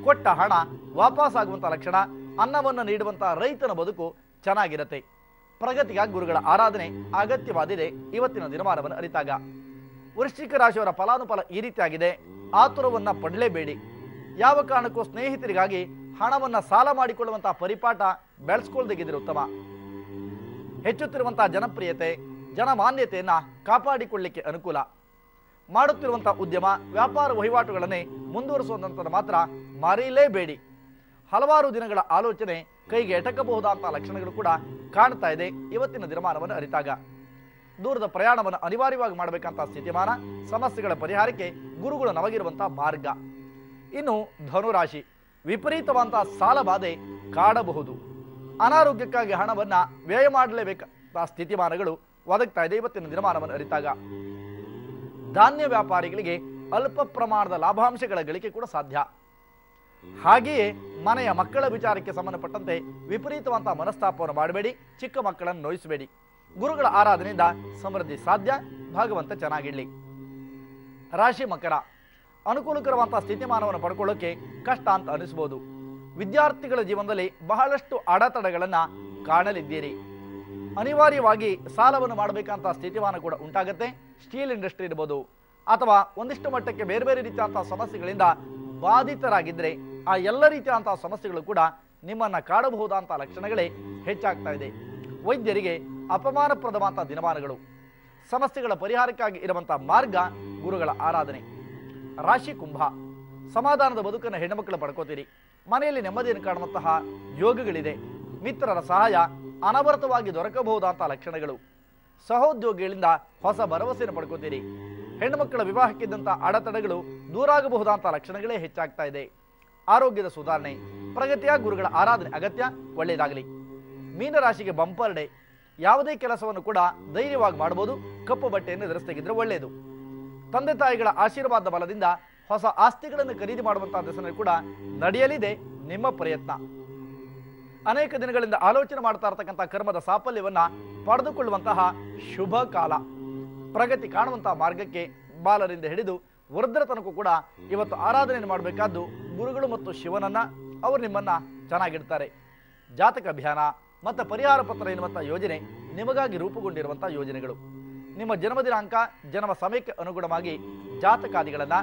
ಕೊಟ್ಟ ಹಣ ವಾಪಸ್ ಆಗುವಂತಹ ಲಕ್ಷಣ. ಅನ್ನವನ್ನು ನೀಡುವಂತಹ ರೈತನ ಬದುಕು ಚೆನ್ನಾಗಿರುತ್ತೆ. ಪ್ರಗತಿಗಾಗಿ ಗುರುಗಳ ಆರಾಧನೆ ಅಗತ್ಯವಾದಿದೆ ಇವತ್ತಿನ ದಿನಮಾನವನ್ನು ಅರಿತಾಗ. ವೃಶ್ಚಿಕ ರಾಶಿಯವರ ಫಲಾನುಫಲ ಈ ರೀತಿಯಾಗಿದೆ. ಆತುರವನ್ನ ಪಡಲೇಬೇಡಿ. ಯಾವ ಕಾರಣಕ್ಕೂ ಸ್ನೇಹಿತರಿಗಾಗಿ ಹಣವನ್ನ ಸಾಲ ಮಾಡಿಕೊಳ್ಳುವಂತಹ ಪರಿಪಾಠ ಬೆಳೆಸ್ಕೊಳ್ದಿದ್ರೆ ಉತ್ತಮ. ಹೆಚ್ಚುತ್ತಿರುವಂತಹ ಜನಪ್ರಿಯತೆ, ಜನಮಾನ್ಯತೆಯನ್ನ ಕಾಪಾಡಿಕೊಳ್ಳಲಿಕ್ಕೆ ಅನುಕೂಲ. ಮಾಡುತ್ತಿರುವಂತಹ ಉದ್ಯಮ, ವ್ಯಾಪಾರ ವಹಿವಾಟುಗಳನ್ನೇ ಮುಂದುವರಿಸುವಂತ ಮಾತ್ರ ಮರೆಯಲೇಬೇಡಿ. ಹಲವಾರು ದಿನಗಳ ಆಲೋಚನೆ ಕೈಗೆ ಎಟಕಬಹುದಾದಂತಹ ಲಕ್ಷಣಗಳು ಕೂಡ ಕಾಣ್ತಾ ಇದೆ ಇವತ್ತಿನ ದಿನಮಾನವನ್ನು ಅರಿತಾಗ. ದೂರದ ಪ್ರಯಾಣವನ್ನು ಅನಿವಾರ್ಯವಾಗಿ ಮಾಡಬೇಕಂತ ಸ್ಥಿತಿಮಾನ. ಸಮಸ್ಯೆಗಳ ಪರಿಹಾರಕ್ಕೆ ಗುರುಗಳು ನಮಗಿರುವಂತಹ ಮಾರ್ಗ. ಇನ್ನು ಧನುರಾಶಿ. ವಿಪರೀತವಂತಹ ಸಾಲ ಬಾಧೆ ಕಾಡಬಹುದು. ಅನಾರೋಗ್ಯಕ್ಕಾಗಿ ಹಣವನ್ನ ವ್ಯಯ ಮಾಡಲೇಬೇಕಾದ ಸ್ಥಿತಿಮಾನಗಳು ಒದಗ್ತಾ ಇದೆ ಇವತ್ತಿನ ದಿನಮಾನವನ್ನು ಅರಿತಾಗ. ಧಾನ್ಯ ವ್ಯಾಪಾರಿಗಳಿಗೆ ಅಲ್ಪ ಪ್ರಮಾಣದ ಲಾಭಾಂಶಗಳ ಗಳಿಕೆ ಕೂಡ ಸಾಧ್ಯ. ಹಾಗೆಯೇ ಮನೆಯ ಮಕ್ಕಳ ವಿಚಾರಕ್ಕೆ ಸಂಬಂಧಪಟ್ಟಂತೆ ವಿಪರೀತವಂತಹ ಮನಸ್ತಾಪವನ್ನು ಮಾಡಬೇಡಿ. ಚಿಕ್ಕ ಮಕ್ಕಳನ್ನು ನೋಯಿಸಬೇಡಿ. ಗುರುಗಳ ಆರಾಧನೆಯಿಂದ ಸಮೃದ್ಧಿ ಸಾಧ್ಯ. ಭಗವಂತ ಚೆನ್ನಾಗಿಡ್ಲಿ. ರಾಶಿ ಮಕರ. ಅನುಕೂಲಕರವಂತಹ ಸ್ಥಿತಿಮಾನವನ್ನು ಪಡ್ಕೊಳ್ಳೋಕೆ ಕಷ್ಟ ಅಂತ ಅನಿಸಬಹುದು. ವಿದ್ಯಾರ್ಥಿಗಳ ಜೀವನದಲ್ಲಿ ಬಹಳಷ್ಟು ಅಡೆತಡೆಗಳನ್ನ ಕಾಣಲಿದ್ದೀರಿ. ಅನಿವಾರ್ಯವಾಗಿ ಸಾಲವನ್ನು ಮಾಡಬೇಕಂತ ಸ್ಥಿತಿಮಾನ ಕೂಡ ಉಂಟಾಗುತ್ತೆ. ಸ್ಟೀಲ್ ಇಂಡಸ್ಟ್ರಿ ಇರ್ಬೋದು ಅಥವಾ ಒಂದಿಷ್ಟು ಮಟ್ಟಕ್ಕೆ ಬೇರೆ ಬೇರೆ ರೀತಿಯಾದಂತಹ ಸಮಸ್ಯೆಗಳಿಂದ ಬಾಧಿತರಾಗಿದ್ದರೆ ಆ ಎಲ್ಲ ರೀತಿಯಾದಂತಹ ಸಮಸ್ಯೆಗಳು ಕೂಡ ನಿಮ್ಮನ್ನ ಕಾಡಬಹುದಾದಂತಹ ಲಕ್ಷಣಗಳೇ ಹೆಚ್ಚಾಗ್ತಾ ಇದೆ. ವೈದ್ಯರಿಗೆ ಅಪಮಾನಪ್ರದವಾದಂತಹ ದಿನಮಾನಗಳು. ಸಮಸ್ಯೆಗಳ ಪರಿಹಾರಕ್ಕಾಗಿ ಇರುವಂತಹ ಮಾರ್ಗ ಗುರುಗಳ ಆರಾಧನೆ. ರಾಶಿ ಕುಂಭ. ಸಮಾಧಾನದ ಬದುಕನ್ನು ಹೆಣ್ಣುಮಕ್ಕಳು ಪಡ್ಕೋತೀರಿ. ಮನೆಯಲ್ಲಿ ನೆಮ್ಮದಿಯನ್ನು ಕಾಣುವಂತಹ ಯೋಗಗಳಿದೆ. ಮಿತ್ರರ ಸಹಾಯ ಅನವರತವಾಗಿ ದೊರಕಬಹುದಾದಂತಹ ಲಕ್ಷಣಗಳು. ಸಹೋದ್ಯೋಗಿಗಳಿಂದ ಹೊಸ ಭರವಸೆಯನ್ನು ಪಡ್ಕೋತೀರಿ. ಹೆಣ್ಣು ಮಕ್ಕಳ ವಿವಾಹಕ್ಕಿದ್ದಂತಹ ಅಡೆತಡೆಗಳು ದೂರಾಗಬಹುದಾದಂತಹ ಲಕ್ಷಣಗಳೇ ಹೆಚ್ಚಾಗ್ತಾ ಇದೆ. ಆರೋಗ್ಯದ ಸುಧಾರಣೆ. ಪ್ರಗತಿಯ ಗುರುಗಳ ಆರಾಧನೆ ಅಗತ್ಯ. ಒಳ್ಳೆಯದಾಗಲಿ. ಮೀನರಾಶಿಗೆ ಬಂಪರ್ ಡೇ. ಯಾವುದೇ ಕೆಲಸವನ್ನು ಕೂಡ ಧೈರ್ಯವಾಗಿ ಮಾಡಬಹುದು. ಕಪ್ಪು ಬಟ್ಟೆಯನ್ನು ಧರಿಸದಿದ್ರೆ ಒಳ್ಳೆಯದು. ತಂದೆ ತಾಯಿಗಳ ಆಶೀರ್ವಾದ ಬಲದಿಂದ ಹೊಸ ಆಸ್ತಿಗಳನ್ನು ಖರೀದಿ ಮಾಡುವಂತಹ ದಿಸೆಯಲ್ಲಿ ಕೂಡ ನಡೆಯಲಿದೆ ನಿಮ್ಮ ಪ್ರಯತ್ನ. ಅನೇಕ ದಿನಗಳಿಂದ ಆಲೋಚನೆ ಮಾಡ್ತಾ ಇರತಕ್ಕಂತಹ ಕರ್ಮದ ಸಾಫಲ್ಯವನ್ನ ಪಡೆದುಕೊಳ್ಳುವಂತಹ ಶುಭ ಕಾಲ. ಪ್ರಗತಿ ಕಾಣುವಂತಹ ಮಾರ್ಗಕ್ಕೆ ಬಾಲರಿಂದ ಹಿಡಿದು ವೃದ್ಧರ ತನಕ ಕೂಡ ಇವತ್ತು ಆರಾಧನೆಯನ್ನು ಮಾಡಬೇಕಾದ್ದು ಗುರುಗಳು ಮತ್ತು ಶಿವನನ್ನ. ಅವರು ನಿಮ್ಮನ್ನ ಚೆನ್ನಾಗಿಡ್ತಾರೆ. ಜಾತಕ ಅಭಿಯಾನ ಮತ್ತು ಪರಿಹಾರ ಪತ್ರ ಎನ್ನುವಂತಹ ಯೋಜನೆ ನಿಮಗಾಗಿ ರೂಪುಗೊಂಡಿರುವಂತಹ ಯೋಜನೆಗಳು. ನಿಮ್ಮ ಜನ್ಮ ದಿನಾಂಕ, ಜನ್ಮ ಸಮಯಕ್ಕೆ ಅನುಗುಣವಾಗಿ ಜಾತಕಾದಿಗಳನ್ನ,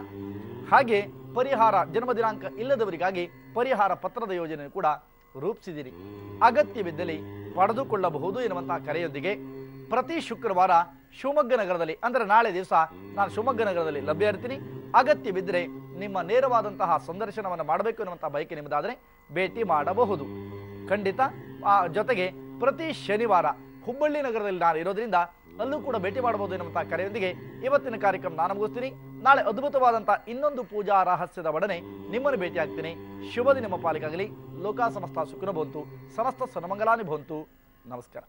ಹಾಗೆ ಪರಿಹಾರ ಜನ್ಮ ದಿನಾಂಕ ಇಲ್ಲದವರಿಗಾಗಿ ಪರಿಹಾರ ಪತ್ರದ ಯೋಜನೆ ಕೂಡ ರೂಪಿಸಿದಿರಿ. ಅಗತ್ಯವಿದ್ದಲ್ಲಿ ಪಡೆದುಕೊಳ್ಳಬಹುದು ಎನ್ನುವಂತಹ ಕರೆಯೊಂದಿಗೆ ಪ್ರತಿ ಶುಕ್ರವಾರ ಶಿವಮೊಗ್ಗ ನಗರದಲ್ಲಿ, ಅಂದರೆ ನಾಳೆ ದಿವಸ ನಾನು ಶಿವಮೊಗ್ಗ ನಗರದಲ್ಲಿ ಲಭ್ಯ ಇರ್ತೀನಿ. ಅಗತ್ಯವಿದ್ದರೆ ನಿಮ್ಮ ನೇರವಾದಂತಹ ಸಂದರ್ಶನವನ್ನು ಮಾಡಬೇಕು ಎನ್ನುವಂತಹ ಬಯಕೆ ನಿಮ್ಮದಾದರೆ ಭೇಟಿ ಮಾಡಬಹುದು ಖಂಡಿತ. ಜೊತೆಗೆ ಪ್ರತಿ ಶನಿವಾರ ಹುಬ್ಬಳ್ಳಿ ನಗರದಲ್ಲಿ ನಾನು ಇರೋದ್ರಿಂದ ಅಲ್ಲೂ ಕೂಡ ಭೇಟಿ ಮಾಡಬಹುದು ಎನ್ನುವಂತಹ ಕರೆಯೊಂದಿಗೆ ಇವತ್ತಿನ ಕಾರ್ಯಕ್ರಮ ನಾನು ಮುಗಿಸ್ತೀನಿ. ನಾಳೆ ಅದ್ಭುತವಾದಂತಹ ಇನ್ನೊಂದು ಪೂಜಾ ರಹಸ್ಯದ ಒಡನೆ ನಿಮ್ಮನ್ನು ಭೇಟಿಯಾಗ್ತೀನಿ. ಶುಭ ದಿನ ನಿಮ್ಮ ಪಾಲಿಗಾಗಲಿ. ಲೋಕ ಸಮಸ್ತ ಸುಖಿನೋ ಭವಂತು, ಸಮಸ್ತ ಸನ್ಮಂಗಲಾನಿ ಭವಂತು. ನಮಸ್ಕಾರ.